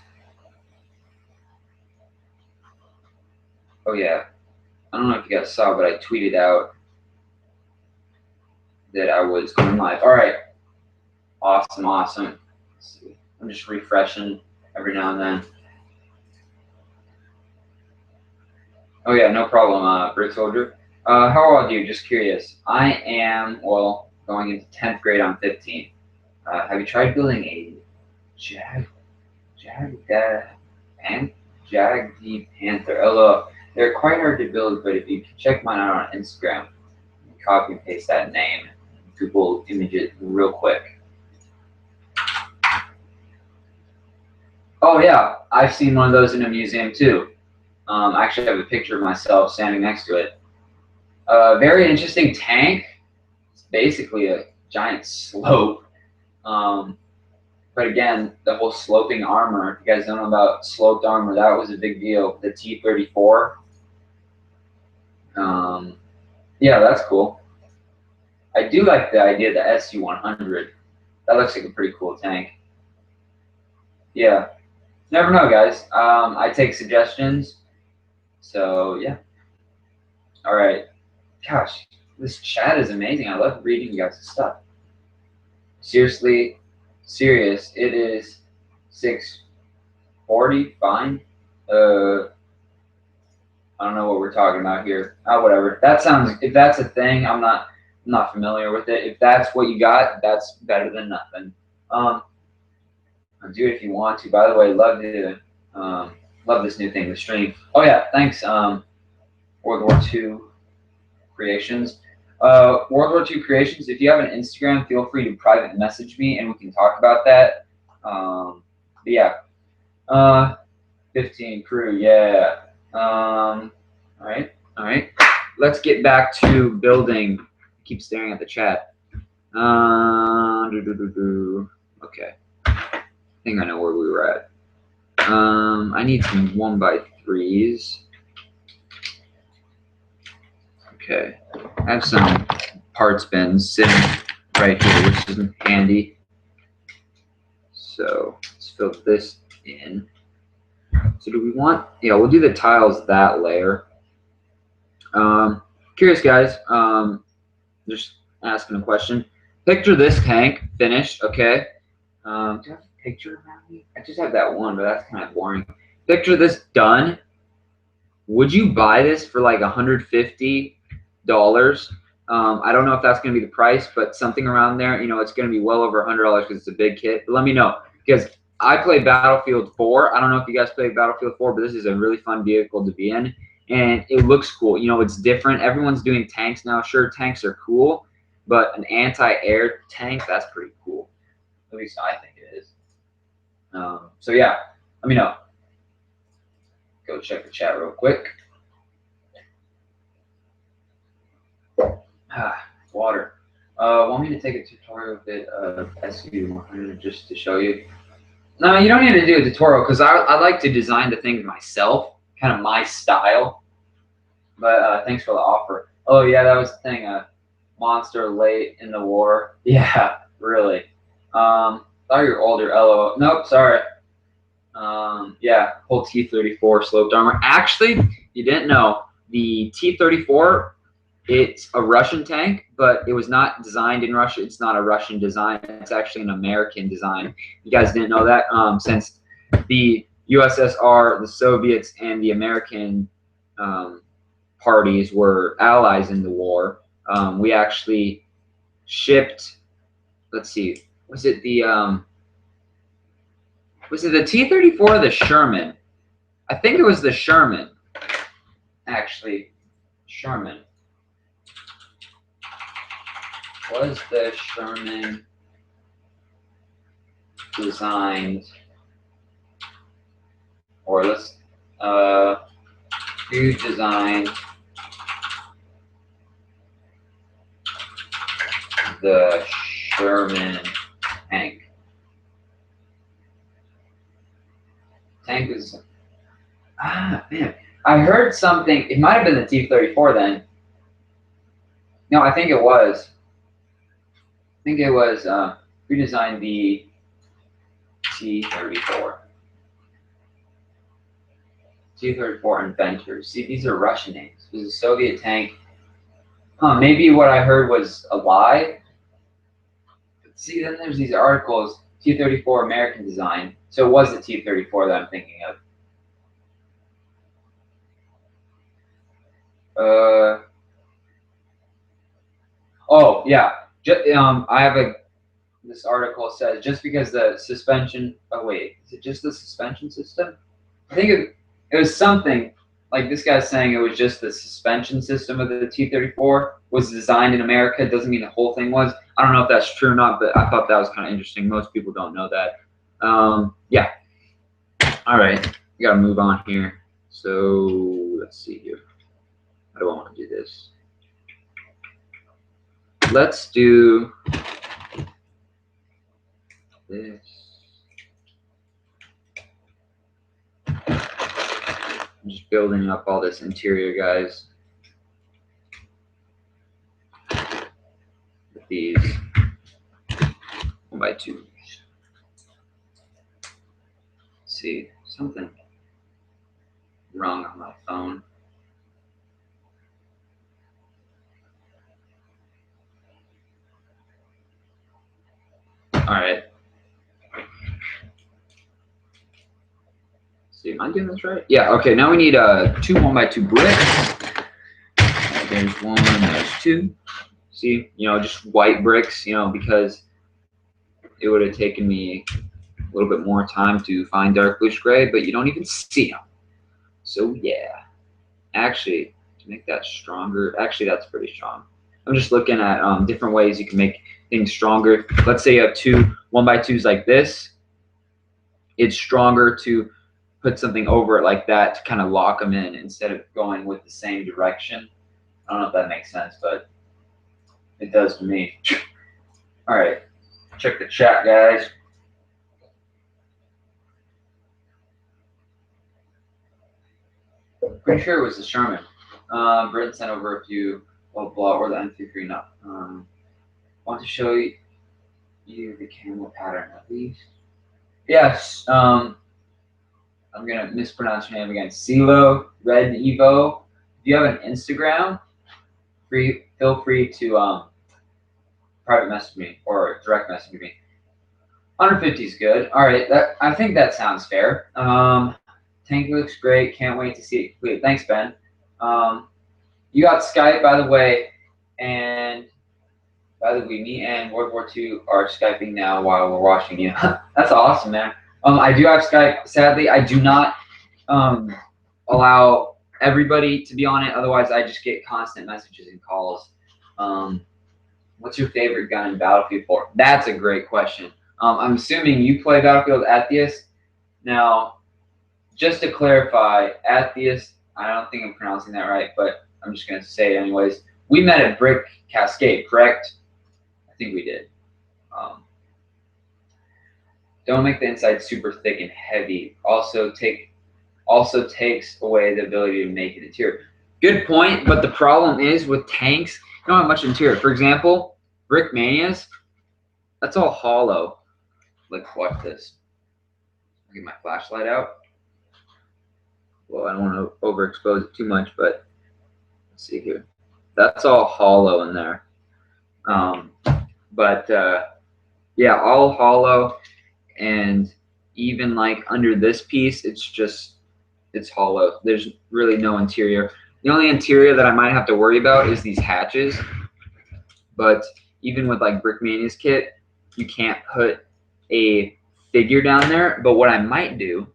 Oh yeah. I don't know if you guys saw, but I tweeted out that I was going live. All right. Awesome. Let's see. I'm just refreshing every now and then. Oh yeah, no problem, Brick Soldier. How old are you? Just curious. I am, well, going into 10th grade. I'm 15. Have you tried building a Jagdi Panther? Although they're quite hard to build, but if you can check mine out on Instagram, copy and paste that name, Google image it real quick. Oh yeah, I've seen one of those in a museum too. I actually have a picture of myself standing next to it. Very interesting tank. It's basically a giant slope. But again, the whole sloping armor, if you guys don't know about sloped armor, that was a big deal. The T-34. Yeah, that's cool. I do like the idea of the SU-100. That looks like a pretty cool tank. Yeah. Never know, guys. I take suggestions. So, yeah. All right. Gosh, this chat is amazing. I love reading you guys' stuff. Seriously, serious. It is 6:40. Fine. I don't know what we're talking about here. Oh, whatever. That sounds. If that's a thing, I'm not familiar with it. If that's what you got, that's better than nothing. Do it if you want to. By the way, love this new thing, the stream. Oh yeah, thanks. World War II Creations. World War II Creations. If you have an Instagram, feel free to private message me and we can talk about that. But yeah. 15 crew. Yeah. All right. All right. Let's get back to building. Keep staring at the chat. Okay. I think I know where we were at. I need some 1x3s. Okay. I have some parts bins sitting right here, which is handy. So let's fill this in. So do we want, yeah, we'll do the tiles that layer. Curious guys, just asking a question. Picture this tank finished, okay? Do I have a picture around me? I just have that one, but that's kind of boring. Picture this done. Would you buy this for like $150? I don't know if that's going to be the price, but something around there. You know, it's going to be well over $100 because it's a big kit. But let me know, because I play Battlefield 4. I don't know if you guys play Battlefield 4, but this is a really fun vehicle to be in, and it looks cool. You know, it's different. Everyone's doing tanks now. Sure, tanks are cool, but an anti-air tank, that's pretty cool. At least I think it is. So yeah, let me know. Go check the chat real quick. Water. Want me to take a tutorial bit of SU100 just to show you? No, you don't need to do a tutorial because I like to design the things myself, kind of my style. But thanks for the offer. Oh yeah, that was the thing. Monster late in the war. Yeah, really. Thought you were older. LOL. Nope, sorry. Yeah, whole T-34 sloped armor. Actually, you didn't know the T-34. It's a Russian tank, but it was not designed in Russia. It's not a Russian design. It's actually an American design. You guys didn't know that? Since the USSR, the Soviets, and the American parties were allies in the war, we actually shipped, let's see, was it the T-34 or the Sherman? I think it was the Sherman, actually. Sherman. Was the Sherman designed, or let's, who designed the Sherman tank? Tank is, man, I heard something, it might have been the T-34 then. No, I think it was. I think it was, who designed the T-34? T-34 inventors. See, these are Russian names. It was a Soviet tank. Maybe what I heard was a lie. But see, then there's these articles, T-34 American design. So it was the T-34 that I'm thinking of. Oh, yeah. I have this article says just because the suspension, oh wait, is it just the suspension system? I think it was something like this guy's saying it was just the suspension system of the T-34 was designed in America. Doesn't mean the whole thing was. I don't know if that's true or not, but I thought that was kind of interesting. Most people don't know that. Yeah. All right, we gotta move on here. So let's see here. How do I want to do this? Let's do this. I'm just building up all this interior, guys. With these 1x2. See, something wrong on my phone. All right. See, Am I doing this right? Yeah, okay, now we need 2 1x2 bricks. There's 1, there's 2. See, you know, just white bricks, you know, because it would have taken me a little bit more time to find dark bluish gray, but you don't even see them. So yeah, actually, to make that stronger, actually that's pretty strong. I'm just looking at different ways you can make things stronger. Let's say you have 2 1x2s like this. It's stronger to put something over it like that to kind of lock them in instead of going with the same direction. I don't know if that makes sense, but it does to me. All right, check the chat, guys. Pretty sure it was the Sherman. Britton sent over a few, blah, blah, or the M33 not. Want to show you the camel pattern at least. Yes, I'm going to mispronounce your name again. CeeLo Red Evo. If you have an Instagram, feel free to private message me or direct message me. 150 is good. All right, I think that sounds fair. Tank looks great. Can't wait to see it complete. Thanks, Ben. You got Skype, by the way, and by the way, me and World War II are Skyping now while we're watching you. That's awesome, man. I do have Skype. Sadly, I do not allow everybody to be on it. Otherwise, I just get constant messages and calls. What's your favorite gun in Battlefield 4? That's a great question. I'm assuming you play Battlefield Atheist. Now, just to clarify, Atheist, I don't think I'm pronouncing that right, but I'm just going to say it anyways. We met at Brick Cascade, correct? I think we did. Don't make the inside super thick and heavy. Also takes away the ability to make an interior. Good point, but the problem is with tanks, you don't have much interior. For example, Brick Manias, that's all hollow. Like, watch this. I'll get my flashlight out. Well, I don't want to overexpose it too much, but let's see here. That's all hollow in there. Yeah, all hollow, and even like under this piece, it's hollow. There's really no interior. The only interior that I might have to worry about is these hatches. But even with like Brickmania's kit, you can't put a figure down there. But what I might do,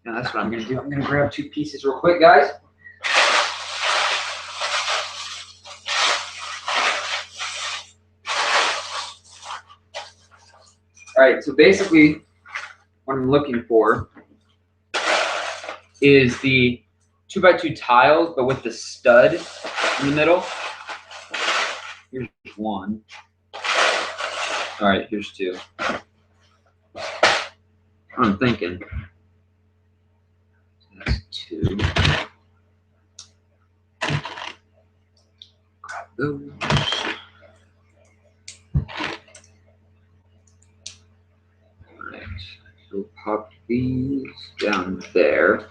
now that's what I'm gonna do. I'm gonna grab 2 pieces real quick, guys. All right, so basically what I'm looking for is the 2x2 tiles, but with the stud in the middle. Here's 1. All right, here's 2. I'm thinking. That's 2. Grab those. So pop these down there.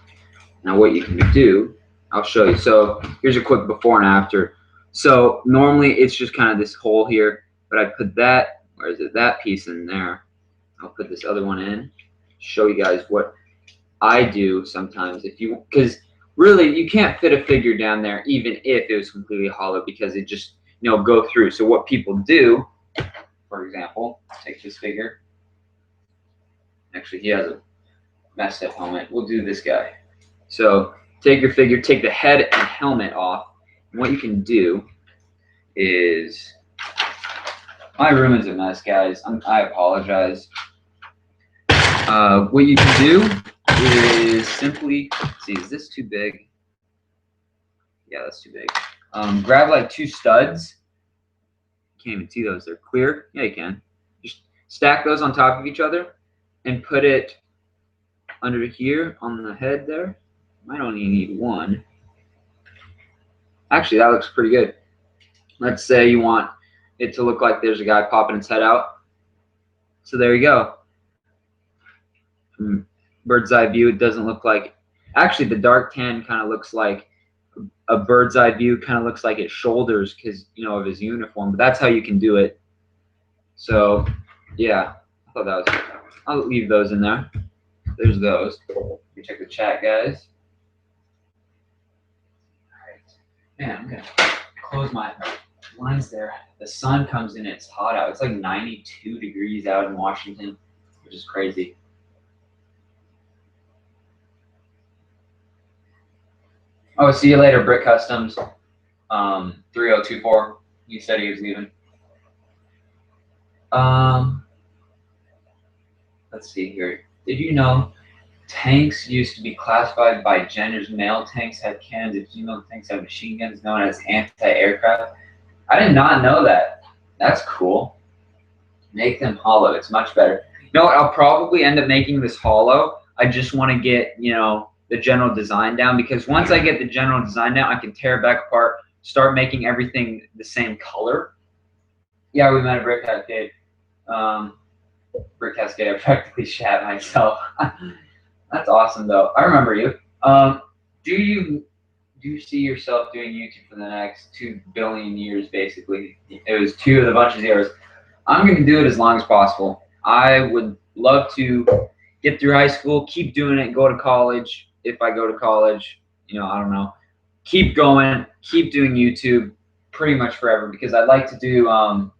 Now what you can do, I'll show you. So here's a quick before and after. So normally it's just kind of this hole here, but I put that, where is it, that piece in there. I'll put this other one in, show you guys what I do sometimes. If you, because really you can't fit a figure down there even if it was completely hollow, because it just, you know, go through. So what people do, for example, take this figure. Actually, he has a messed up helmet. We'll do this guy. So take your figure, take the head and helmet off. And what you can do is, my room is a mess, guys. I apologize. What you can do is simply, let's see, is this too big? Yeah, that's too big. Grab like 2 studs. You can't even see those. They're clear. Yeah, you can. Just stack those on top of each other and put it under here on the head there. Might only need 1. Actually, that looks pretty good. Let's say you want it to look like there's a guy popping his head out. So there you go. From bird's eye view, it doesn't look like, actually the dark tan kind of looks like a bird's eye view, kind of looks like its shoulders because, you know, of his uniform. But that's how you can do it. So yeah, I thought that was, I'll leave those in there. there's those. You check the chat, guys. All right, man, I'm gonna close my blinds there. The sun comes in, it's hot out. It's like 92 degrees out in Washington, which is crazy. Oh, see you later, Brick Customs. 3024. He said he was leaving. Let's see here. Did you know tanks used to be classified by genders? Male tanks had cannons and female tanks had machine guns known as anti-aircraft. I did not know that. That's cool. Make them hollow. It's much better. You know what? I'll probably end up making this hollow. I just want to get, you know, the general design down, because once I get the general design down, I can tear it back apart, start making everything the same color. Yeah, we met at Brick Cascade. Brick Cascade, I practically shat myself. That's awesome, though. I remember you. Do you see yourself doing YouTube for the next 2 billion years, basically? It was 2 with a bunch of zeros. I'm going to do it as long as possible. I would love to get through high school, keep doing it, go to college. If I go to college, you know, I don't know. Keep going, keep doing YouTube pretty much forever, because I like to do blah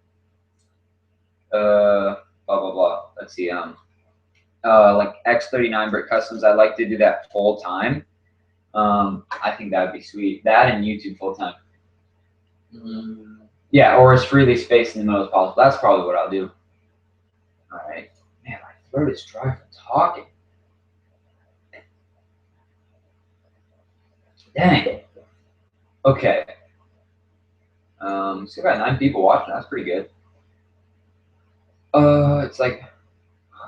blah blah. Let's see, like X39 Brick Customs. I like to do that full time. I think that would be sweet. That and YouTube full time. Yeah, or as freely spaced in the middle as possible. That's probably what I'll do. All right, man, my throat is dry from talking. Dang. Okay. So I got 9 people watching. That's pretty good. It's like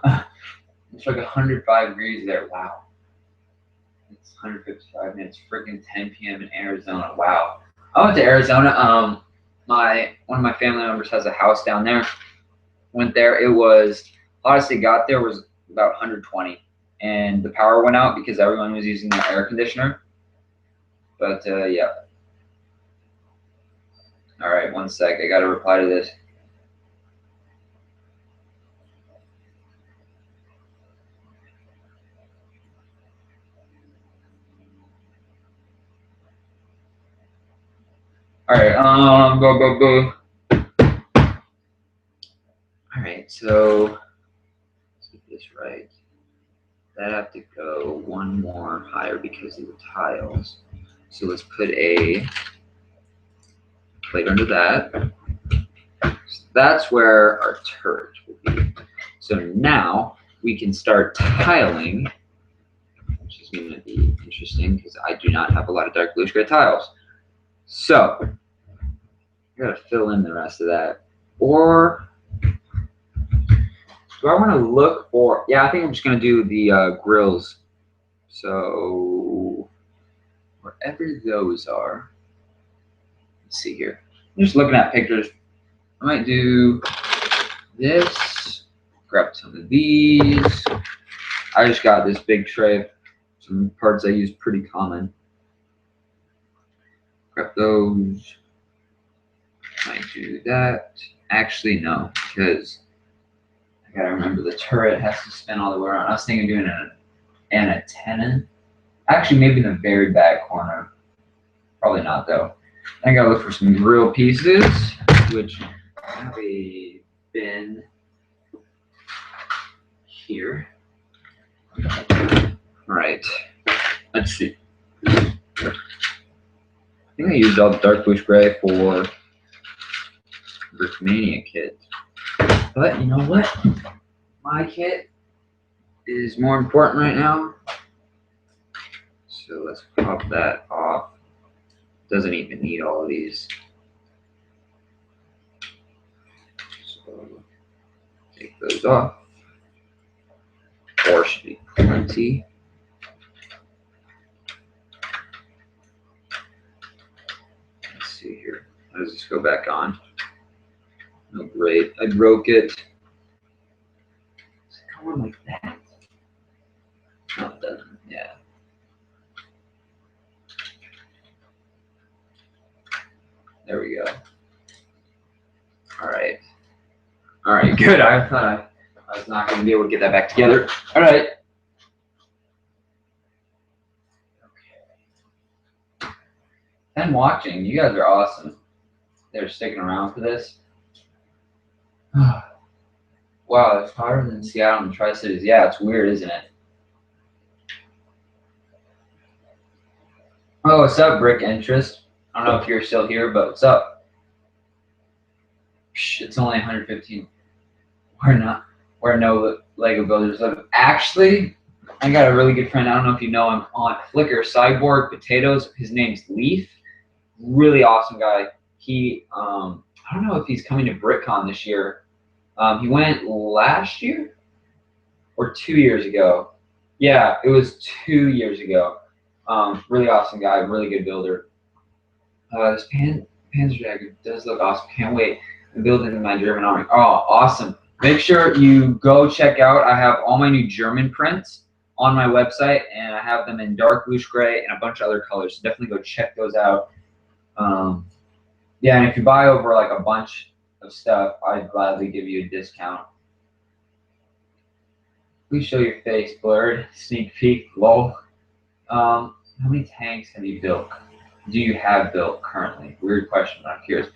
105 degrees there. Wow. It's 155 minutes. Freaking 10 p.m. in Arizona. Wow. I went to Arizona. One of my family members has a house down there. Went there. It was, honestly, got there was about 120, and the power went out because everyone was using their air conditioner. But yeah. All right, one sec. I got to reply to this. All right, go. All right, so let's get this right. That have to go one more higher because of the tiles. So let's put a plate under that. So that's where our turret will be. So now we can start tiling, which is going to be interesting because I do not have a lot of dark bluish gray tiles. So I gotta fill in the rest of that. Or do I want to look for? Yeah, I think I'm just gonna do the grills. So wherever those are, let's see here. I'm just looking at pictures. I might do this. Grab some of these. I just got this big tray. Some parts I use pretty common. Grab those. Might do that. Actually, no, because I gotta remember the turret has to spin all the way around. I was thinking of doing an antenna. Actually, maybe in the very back corner. Probably not, though. I gotta look for some grill pieces, which I have a bin here. All right, let's see. I think I used all the dark bluish gray for Brickmania kit. But you know what? My kit is more important right now. So let's pop that off. Doesn't even need all of these. So take those off. 4 should be plenty. Let's see here. How does this go back on? Oh, great. I broke it. Does it go on like that? No, it doesn't. Yeah. There we go. All right. All right, good. I thought I was not going to be able to get that back together. All right. 10 watching. You guys are awesome. They're sticking around for this. Wow, it's hotter than Seattle and Tri-Cities. Yeah, it's weird, isn't it? Oh, what's up, Brick Interest? I don't know if you're still here, but what's up? It's only 115. Where no Lego builders live. Actually, I got a really good friend. I don't know if you know him on Flickr, Cyborg Potatoes. His name's Leaf. Really awesome guy. He, I don't know if he's coming to BrickCon this year. He went last year or 2 years ago. Yeah, it was 2 years ago. Really awesome guy, really good builder. This Panzer Dragon does look awesome. Can't wait to build it in my German army. Oh, awesome. Make sure you go check out. I have all my new German prints on my website, and I have them in dark bluish gray and a bunch of other colors. So definitely go check those out. Yeah, and if you buy over like a bunch of stuff, I'd gladly give you a discount. Please show your face, blurred. Sneak peek, lol. How many tanks have you built? Do you have built currently? Weird question, but I'm curious.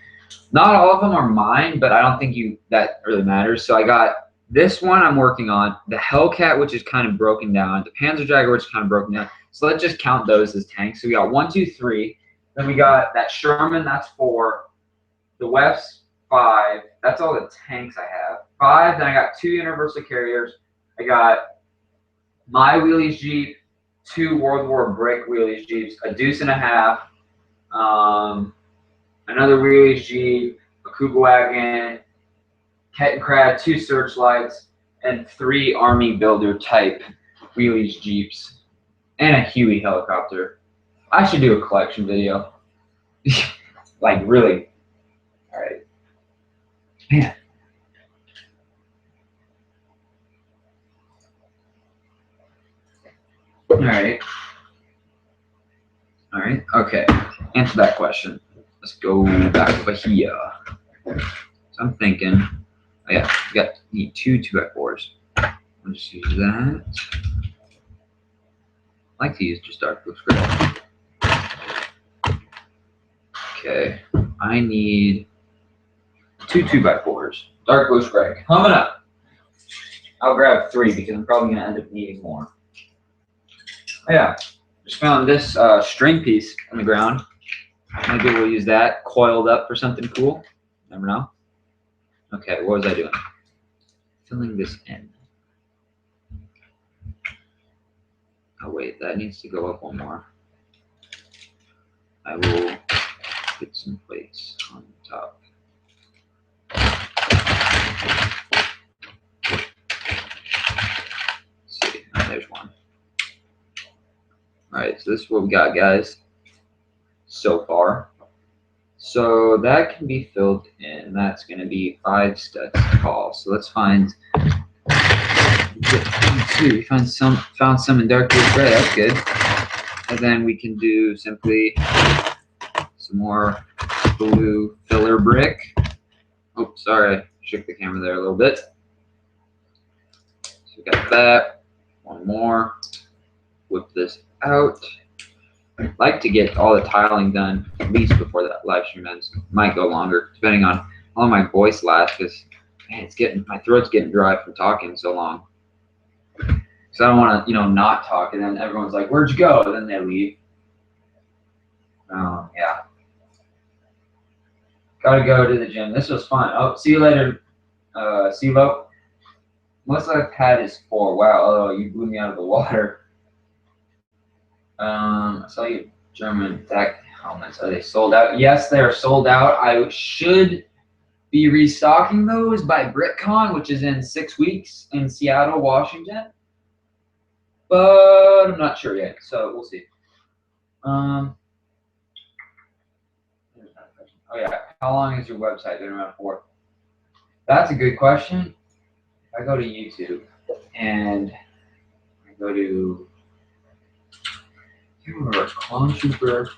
Not all of them are mine, but I don't think that really matters. So I got this one I'm working on, the Hellcat, which is kind of broken down, the Panzerjäger, which is kind of broken down. So let's just count those as tanks. So we got 1, 2, 3. Then we got that Sherman, that's 4. The West, 5. That's all the tanks I have. 5. Then I got 2 Universal Carriers. I got my wheelies Jeep, 2 World War Brick wheelies Jeeps, a Deuce and a half. Another wheelies Jeep, a Kuba wagon, Kettenkrad, 2 Searchlights, and 3 Army Builder type wheelies Jeeps, and a Huey helicopter. I should do a collection video. Like, really. All right. Man. All right. All right. Okay. Answer that question. Let's go back over here. So I'm thinking, oh yeah, need 2 2x4s. I'll just use that. I like to use just dark blue script. Okay, I need 2 2x4s. Dark blue gray. Coming up. I'll grab 3 because I'm probably going to end up needing more. Oh, yeah, just found this string piece on the ground. Maybe we'll use that coiled up for something cool. Never know. Okay, what was I doing? Filling this in. Oh wait, that needs to go up one more. I will get some plates on the top. Let's see, oh, there's one. Alright, so this is what we got, guys, so far. So that can be filled in. That's going to be 5 steps tall. So let's find. We found some in dark blue gray. That's good. And then we can do simply some more blue filler brick. Oh, sorry, I shook the camera there a little bit. So we got that. One more. Whip this out. I'd like to get all the tiling done at least before that live stream ends. Might go longer, depending on how long my voice lasts, because man, my throat's getting dry from talking so long. So I don't want to, not talk, and then everyone's like, "Where'd you go?" And then they leave. Yeah. Gotta go to the gym. This was fun. Oh, see you later, CeeLo. Most I've had is 4. Wow. Oh, you blew me out of the water. I saw you German deck helmets. Are they sold out? Yes, they are sold out. I should be restocking those by BrickCon, which is in 6 weeks in Seattle, Washington. But I'm not sure yet, so we'll see. Oh yeah, how long has your website been around for? That's a good question. I go to YouTube and I go to Clone Trooper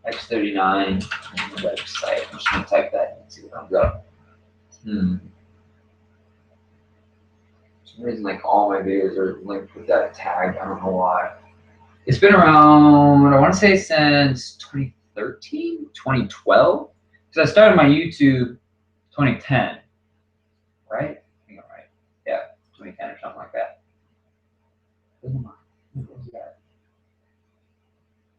X39 website. I'm just gonna type that in and see what comes up. For some reason, like all my videos are linked with that tag. I don't know why. It's been around, I want to say, since 2012? Because I started my YouTube 2010, right? I think I'm right. Yeah, 2010 or something like that. What was that?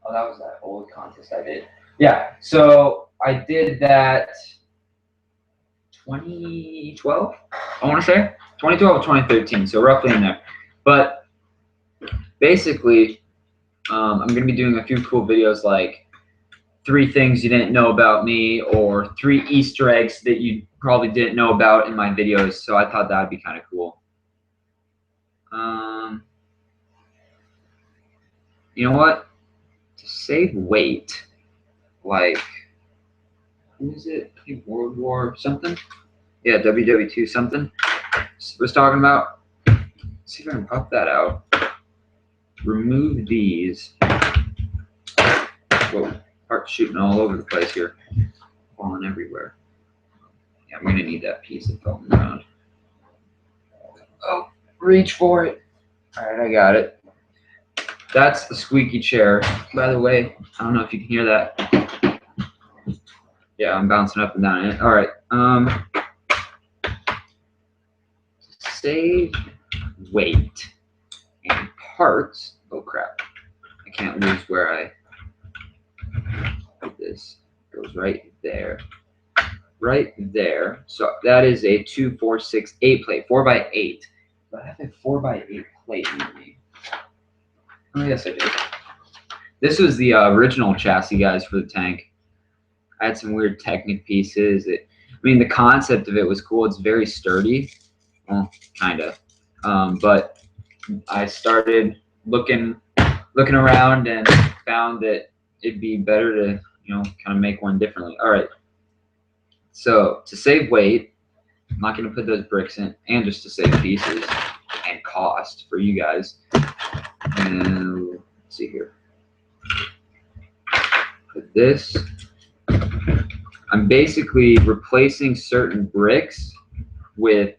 Oh, that was that old contest I did. Yeah, so I did that 2012, I want to say. 2012 or 2013, so roughly in there. But basically, I'm going to be doing a few cool videos like 3 things you didn't know about me or 3 Easter eggs that you probably didn't know about in my videos. So I thought that would be kind of cool. You know what? To save weight, like, who is it? I think World War something? Yeah, WW2 something. Was talking about. Let's see if I can pop that out. Remove these. Whoa, parts shooting all over the place here. Falling everywhere. Yeah, I'm going to need that piece of foam around. Oh, reach for it. All right, I got it. That's the squeaky chair. By the way, I don't know if you can hear that. Yeah, I'm bouncing up and down it. All right. Save weight and parts. Oh crap! I can't lose where I put this. It goes right there. Right there. So that is a 2, 4, 6, 8 plate. 4x8. Do I have a 4x8 plate in me? Oh yes, I do. This was the original chassis, guys, for the tank. I had some weird Technic pieces. I mean, the concept of it was cool. It's very sturdy. Well, kind of. But I started looking around and found that it'd be better to, kind of make one differently. All right. So to save weight, I'm not going to put those bricks in, and just to save pieces and cost for you guys. And let's see here. Put this. I'm basically replacing certain bricks with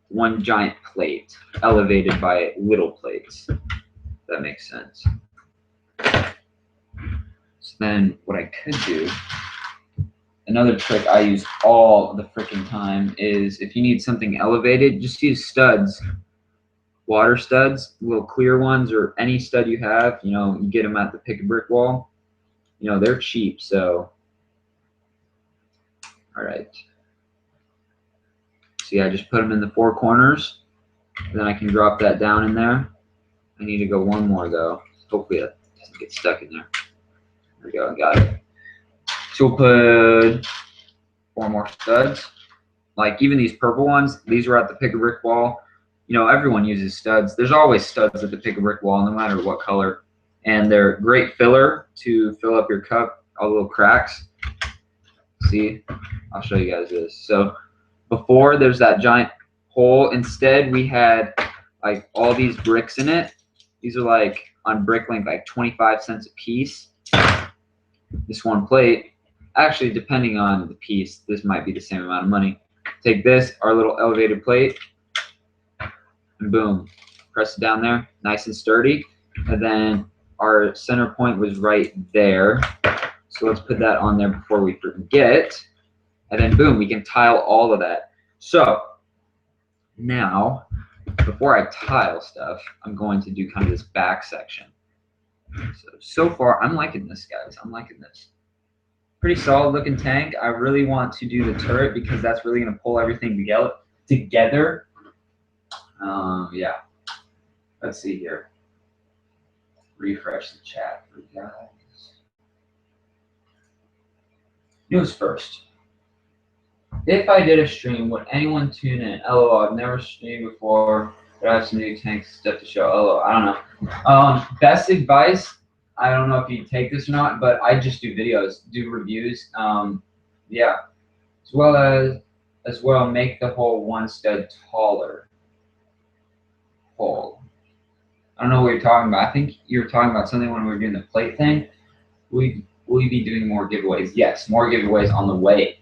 one giant plate, elevated by little plates. If that makes sense. So then what I could do, another trick I use all the freaking time, is if you need something elevated, just use studs. Water studs, little clear ones, or any stud you have. You get them at the pick a brick wall. They're cheap, so. All right. See, I just put them in the 4 corners. Then I can drop that down in there. I need to go one more though. Hopefully it doesn't get stuck in there. There we go, I got it. So we'll put 4 more studs. Like even these purple ones, these are at the pick a brick wall. Everyone uses studs. There's always studs at the pick a brick wall, no matter what color. And they're great filler to fill up your cup, all the little cracks. See, I'll show you guys this. So before there's that giant hole. Instead, we had like all these bricks in it. These are like on BrickLink like 25 cents a piece. This one plate, actually depending on the piece, this might be the same amount of money. Take this, our little elevated plate, and boom, press it down there, nice and sturdy. And then our center point was right there. So let's put that on there before we forget. And then boom, we can tile all of that. So now, before I tile stuff, I'm going to do kind of this back section. So far, I'm liking this, guys. I'm liking this. Pretty solid looking tank. I really want to do the turret because that's really going to pull everything together. Yeah. Let's see here. Refresh the chat for you guys. News first. If I did a stream, would anyone tune in? LOL, I've never streamed before, but I have some new tank stuff to show. LOL, I don't know. Best advice, I don't know if you take this or not, but I just do videos, do reviews. Yeah, as well make the hole 1 stud taller. Hole. I don't know what you're talking about. I think you're talking about something when we were doing the plate thing. Will you be doing more giveaways? Yes, more giveaways on the way.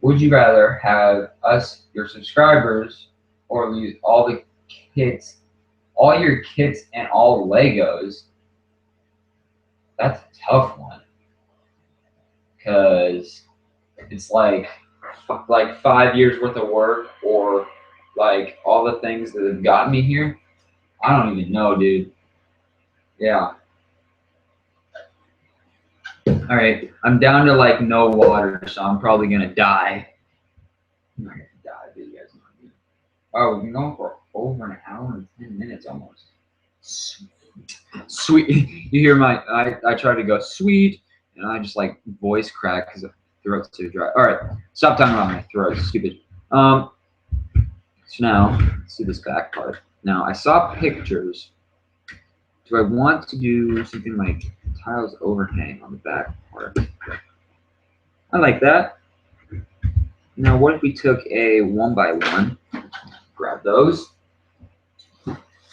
Would you rather have us, your subscribers, or lose all the kits, all your kits and all Legos? That's a tough one. because it's like 5 years worth of work, or like all the things that have gotten me here. I don't even know, dude. Yeah. All right, I'm down to like no water, so I'm probably gonna die. I'm not gonna die, but you guys know me. Oh, we've been going for over an hour and 10 minutes almost. Sweet. You hear my, I try to go sweet, and I just like voice crack because the throat's too dry. All right, stop talking about my throat, stupid. So now, let's do this back part. Now, I saw pictures. Do I want to do something like tiles overhang on the back part? I like that. Now, what if we took a 1x1? Grab those.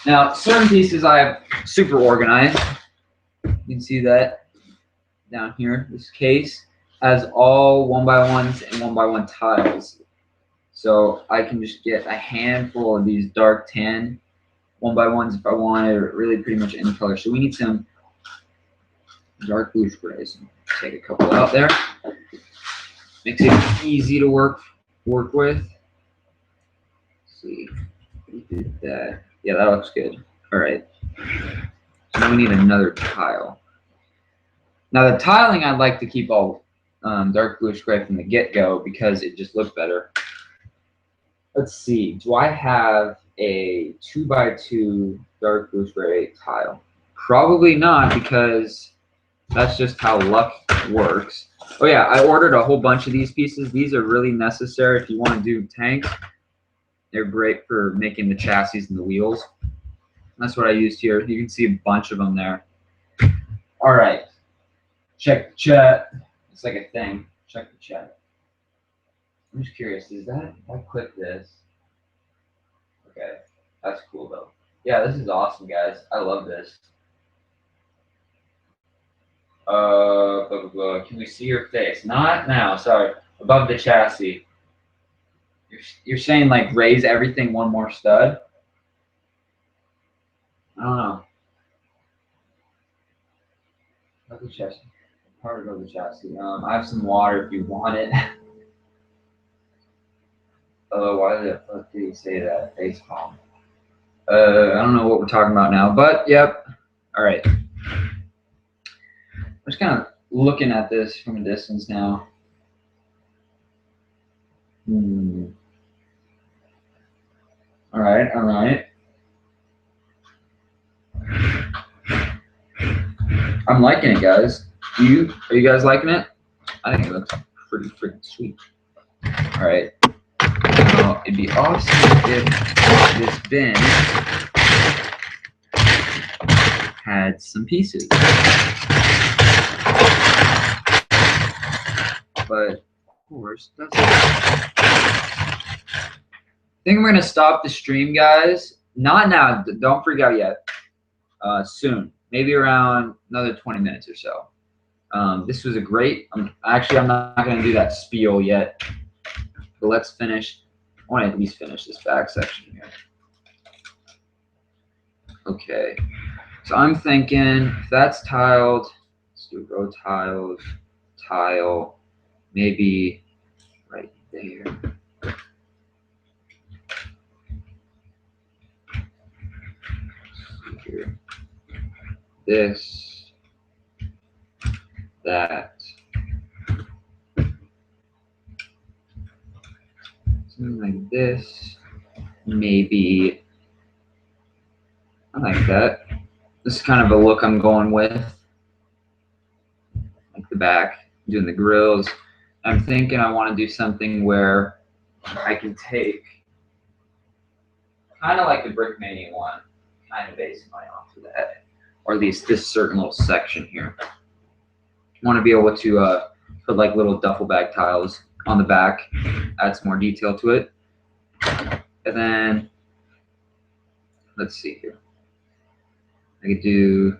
Now, certain pieces I have super organized. You can see that down here. This case has all 1x1s and 1x1 tiles. So I can just get a handful of these dark tan 1x1s if I wanted, or really pretty much any color. So we need some dark blue sprays. Take a couple out there. Makes it easy to work with. Let's see, we did that. Yeah, that looks good. All right. So now we need another tile. Now the tiling I'd like to keep all dark bluish gray from the get-go because it just looked better. Let's see. Do I have a 2x2 dark bluish gray tile? Probably not, because that's just how luck works. Oh yeah, I ordered a whole bunch of these pieces. These are really necessary if you want to do tanks. They're great for making the chassis and the wheels. That's what I used here. You can see a bunch of them there. All right. Check the chat. It's like a thing. Check the chat. I'm just curious. Is that, if I click this? Okay. That's cool though. Yeah, this is awesome, guys. I love this. Blah, blah, blah. Can we see your face? Not now. Sorry. Above the chassis. You're saying like raise everything one more stud? I don't know. Above the chassis. Part of the chassis. I have some water if you want it. Why the fuck did he say that? Face palm. I don't know what we're talking about now, but yep. All right. I'm just kind of looking at this from a distance now. All right, all right. I'm liking it, guys. Are you guys liking it? I think it looks pretty freaking sweet. All right. Now, it'd be awesome if this bin had some pieces. But of course, that's I think I'm gonna stop the stream, guys. Not now. Don't freak out yet. Soon, maybe around another 20 minutes or so. This was a great. Actually, I'm not gonna do that spiel yet. But let's finish. I want to at least finish this back section here. Okay. So I'm thinking if that's tiled, let's do row tiles, tile, maybe right there. Here. This, that. Something like this. Maybe. I like that. This is kind of a look I'm going with. Like the back, doing the grills. I'm thinking I want to do something where I can take, kind of like the BrickMania one, kind of basing mine off of that, or at least this certain little section here. I want to be able to put like little duffel bag tiles on the back, add some more detail to it. And then, let's see here. I could do,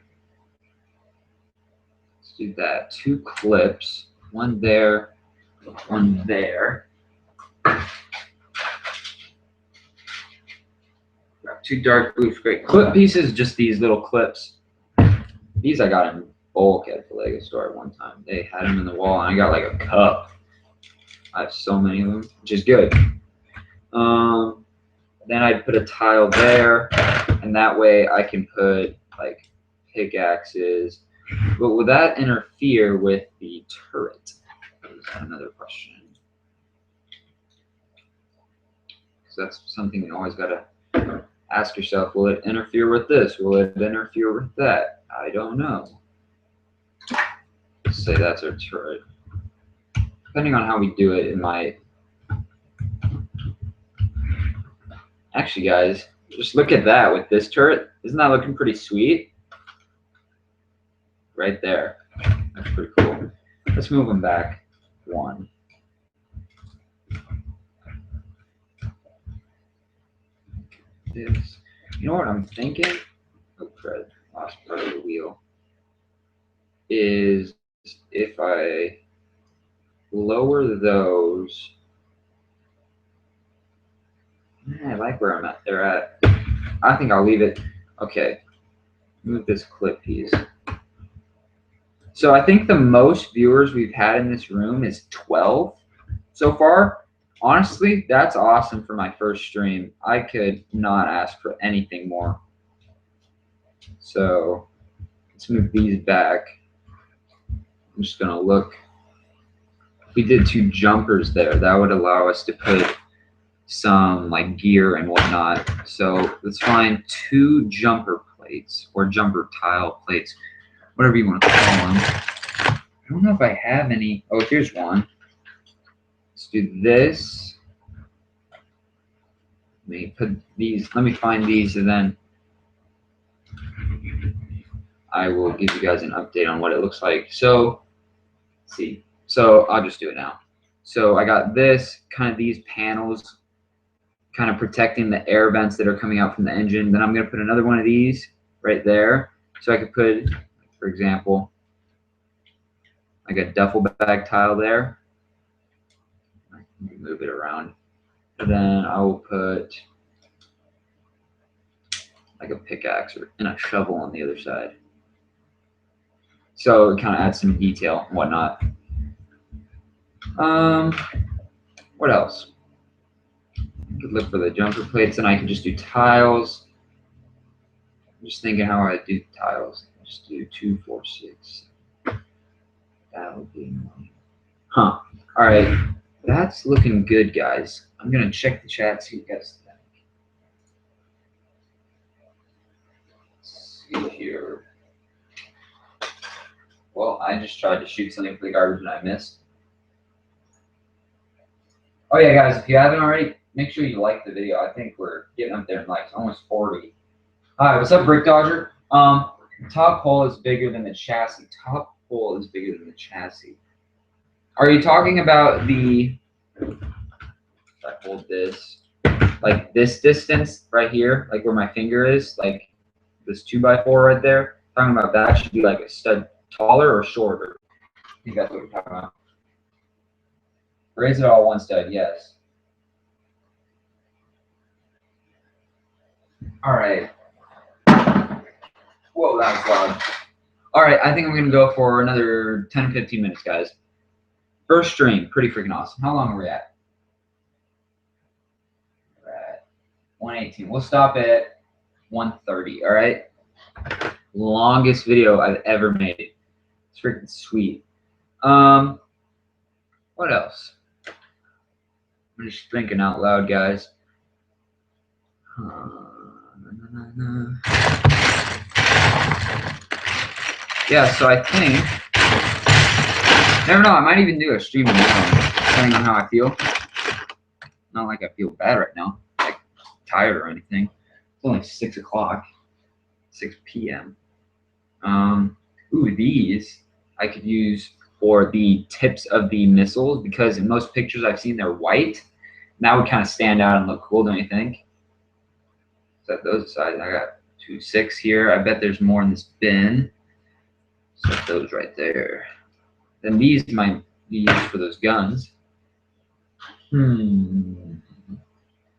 let's do that. 2 clips, one there, one there. Grab 2 dark blue gray clip pieces, just these little clips. These I got in bulk at the Lego store at one time. They had them in the wall, and I got like a cup. I have so many of them, which is good. Then I'd put a tile there, and that way I can put like pickaxes. But will that interfere with the turret? That's another question. So that's something you always gotta ask yourself. Will it interfere with this? Will it interfere with that? I don't know. Let's say that's our turret. Depending on how we do it, it might. Actually, guys, just look at that with this turret. Isn't that looking pretty sweet? Right there. That's pretty cool. Let's move them back one. This. You know what I'm thinking? Oh, crud. Lost part of the wheel. Is if I lower those. I like where they're at. I think I'll leave it. Okay. Move this clip piece. So I think the most viewers we've had in this room is 12 so far. Honestly, that's awesome for my first stream. I could not ask for anything more. So let's move these back. I'm just gonna look. We did 2 jumpers there. That would allow us to put some like gear and whatnot. So let's find 2 jumper plates or jumper tile plates, whatever you want to call them. I don't know if I have any. Oh, here's one. Let's do this. Let me put these. Let me find these, and then I will give you guys an update on what it looks like. So, let's see. So I'll just do it now. So I got this, kind of these panels, kind of protecting the air vents that are coming out from the engine. Then I'm going to put another one of these right there. So I could put, for example, like a duffel bag tile there. I can move it around. And then I will put like a pickaxe and a shovel on the other side. So it kind of adds some detail and whatnot. What else? I could look for the jumper plates, and I can just do tiles. I'm just thinking how I do tiles. Just do 2, 4, 6. That would be annoying. Huh. All right. That's looking good, guys. I'm going to check the chat, see what you guys think. Let's see here. Well, I just tried to shoot something for the garbage and I missed. Oh yeah, guys, if you haven't already, make sure you like the video. I think we're getting up there in likes, almost 40. Hi, what's up, Brick Dodger? Top hole is bigger than the chassis. Top hole is bigger than the chassis. Are you talking about the, if I hold this, like this distance right here, like where my finger is, like this 2x4 right there? Talking about that should be like a stud taller or shorter? I think that's what we're talking about. Raise it all one stud, yes. All right. Whoa, that was loud. All right, I think I'm gonna go for another 10 or 15 minutes, guys. First stream, pretty freaking awesome. How long are we at? We're at 118. We'll stop at 130, all right? Longest video I've ever made. It's freaking sweet. What else? I'm just thinking out loud, guys. Yeah, so I think, never know, I might even do a stream tomorrow, depending on how I feel. Not like I feel bad right now, like tired or anything. It's only 6 o'clock, 6 p.m. Ooh, these I could use for the tips of the missiles, because in most pictures I've seen they're white. And that would kind of stand out and look cool, don't you think? Set those aside. I got 2 6 here. I bet there's more in this bin. Set those right there. Then these might be used for those guns.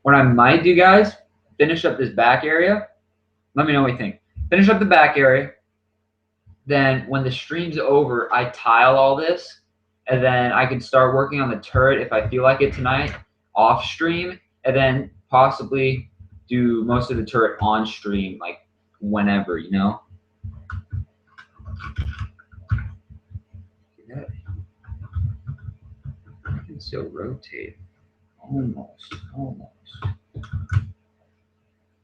What I might do, guys, finish up this back area. Let me know what you think. Finish up the back area. then when the stream's over, I tile all this, and then I can start working on the turret if I feel like it tonight, off stream, and then possibly do most of the turret on stream, like whenever, you know? I can still rotate. Almost.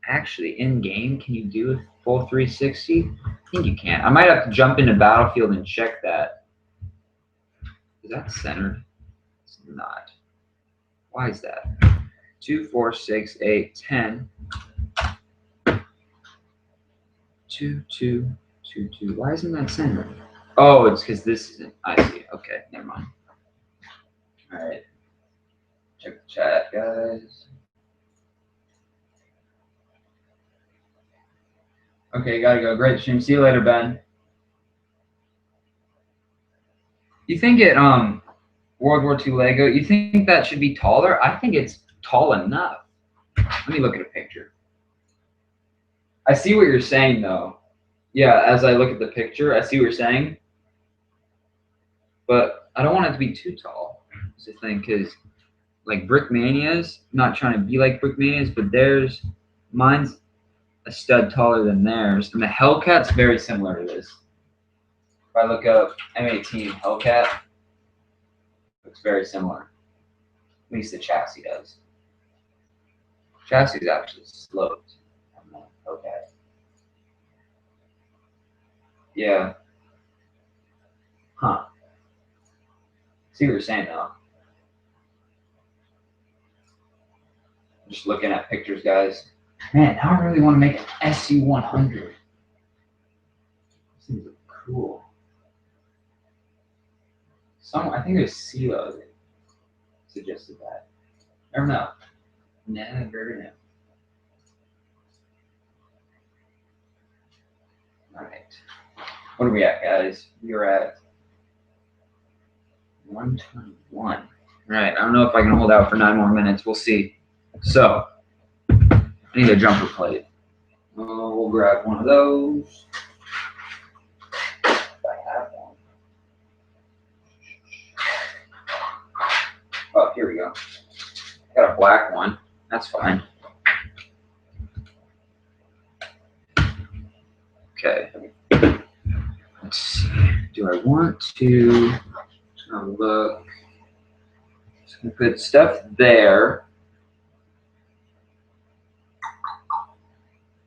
Actually, in game, can you do a full 360? I think you can. I might have to jump into Battlefield and check that. Is that centered? It's not. Why is that? 2, 4, 6, 8, 10. 2, 2, 2, 2. Why isn't that centered? Oh, it's because this isn't. I see. Okay, never mind. All right. Check the chat, guys. Okay, gotta go. Great stream. See you later, Ben. You think it World War II Lego, you think that should be taller? I think it's tall enough. Let me look at a picture. I see what you're saying, though. Yeah, as I look at the picture, I see what you're saying. But I don't want it to be too tall, is the thing, because like Brickmania's, not trying to be like Brickmania's, but mine's a stud taller than theirs. And the Hellcat's very similar to this. If I look up M18 Hellcat, looks very similar. At least the chassis does. Chassis is actually sloped. Okay. Yeah. Huh. See what you're saying, though. Just looking at pictures, guys. Man, now I really want to make an SC100. This things look cool. I think it was CeeLo that suggested that. Never know. Never know. All right. What are we at, guys? We are at 121. All right. I don't know if I can hold out for 9 more minutes. We'll see. So, I need a jumper plate. We'll grab one of those. If I have one. Oh, here we go. Got a black one. That's fine. Okay. Let's see. Do I want to look? Just gonna put stuff there.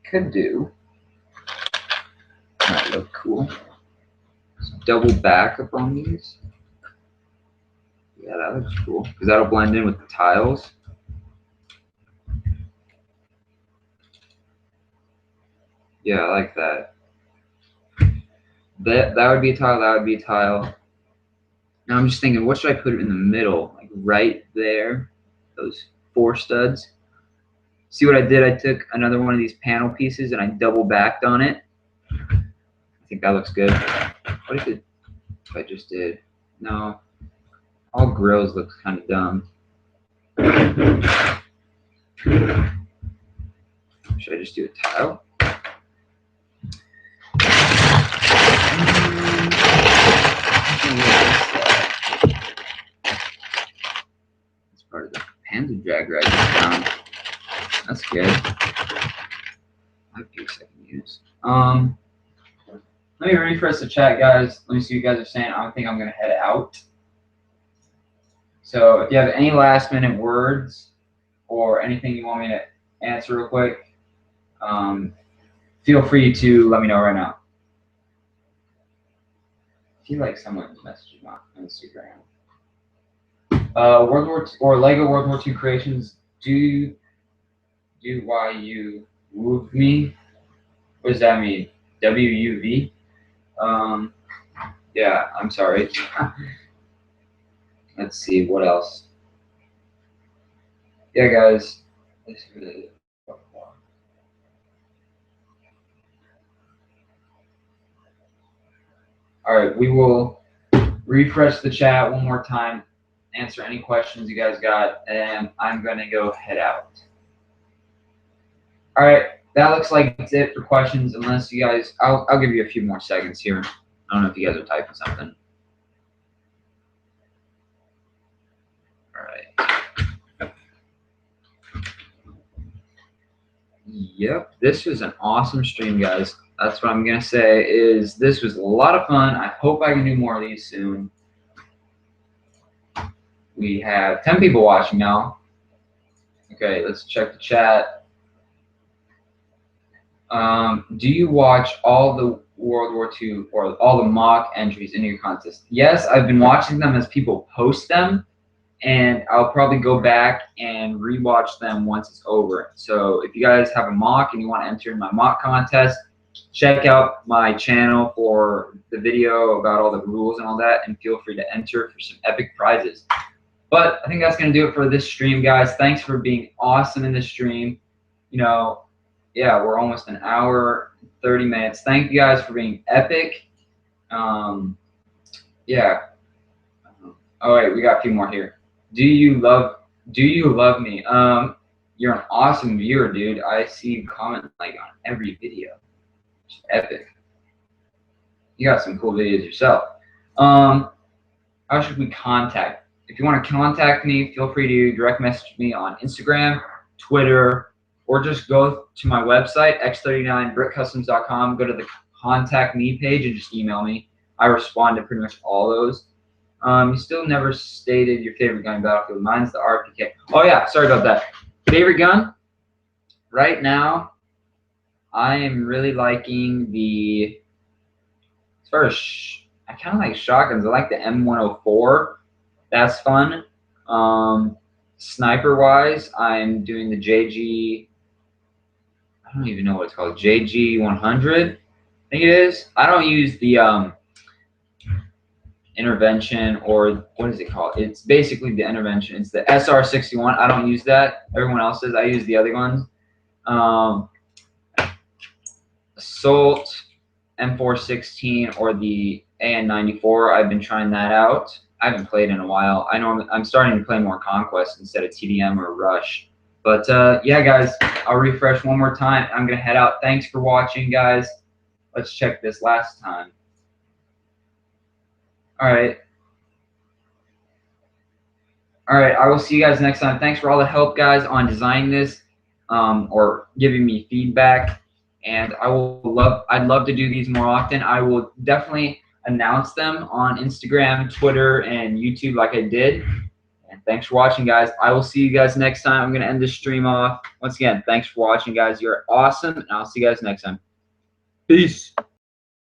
Could do. Might look cool. Just double back up on these. Yeah, that looks cool because that'll blend in with the tiles. Yeah, I like that. That would be a tile. That would be a tile. Now I'm just thinking, what should I put in the middle? Like right there, those 4 studs. See what I did? I took another one of these panel pieces and I double backed on it. I think that looks good. What if I just did? No. All grills look kind of dumb. Should I just do a tile? That's part of the Panzer Jagger I just found. That's good. My piece I can use. Let me refresh the chat, guys. Let me see what you guys are saying. I think I'm gonna head out. So if you have any last minute words or anything you want me to answer real quick, feel free to let me know right now. I feel like someone's messaging on Instagram. World War II, or Lego World War II creations. Do why you wooed me? What does that mean? WUV? Yeah, I'm sorry. Let's see, what else? Yeah, guys. All right, we will refresh the chat one more time, answer any questions you guys got, and I'm going to go head out. All right, that looks like it's it for questions, unless you guys, I'll give you a few more seconds here. I don't know if you guys are typing something. All right. Yep, this was an awesome stream, guys. That's what I'm gonna say. Is this was a lot of fun. I hope I can do more of these soon. We have 10 people watching now. Okay, let's check the chat. Do you watch all the World War II or all the mock entries in your contest? Yes, I've been watching them as people post them, and I'll probably go back and rewatch them once it's over. So if you guys have a mock and you want to enter in my mock contest, check out my channel for the video about all the rules and all that, and feel free to enter for some epic prizes. But I think that's going to do it for this stream, guys. Thanks for being awesome in this stream. You know, yeah, we're almost an hour, 30 minutes. Thank you guys for being epic. Yeah. Oh, wait, we got a few more here. Do you love me? You're an awesome viewer, dude. I see you comment like on every video. It's epic. You got some cool videos yourself. How should we contact? If you want to contact me, feel free to direct message me on Instagram, Twitter, or just go to my website, x39brickcustoms.com. Go to the contact me page and just email me. I respond to pretty much all those. You still never stated your favorite gun in Battlefield. Mine's the RPK. Oh yeah, sorry about that. Favorite gun? Right now, I am really liking the, as far as I kind of like shotguns. I like the M104. That's fun. Sniper wise, I'm doing the JG. I don't even know what it's called. JG 100. I think it is. I don't use the intervention, or what is it called? It's basically the intervention. It's the SR61. I don't use that. Everyone else does. I use the other ones. Assault, M416, or the AN94. I've been trying that out. I haven't played in a while. I know I'm starting to play more Conquest instead of TDM or Rush. But yeah, guys, I'll refresh one more time. I'm going to head out. Thanks for watching, guys. Let's check this last time. All right. All right, I will see you guys next time. Thanks for all the help, guys, on designing this or giving me feedback. And I'd love to do these more often. I will definitely announce them on Instagram, Twitter, and YouTube like I did. And thanks for watching, guys. I will see you guys next time. I'm going to end this stream off. Once again, thanks for watching, guys. You're awesome, and I'll see you guys next time. Peace.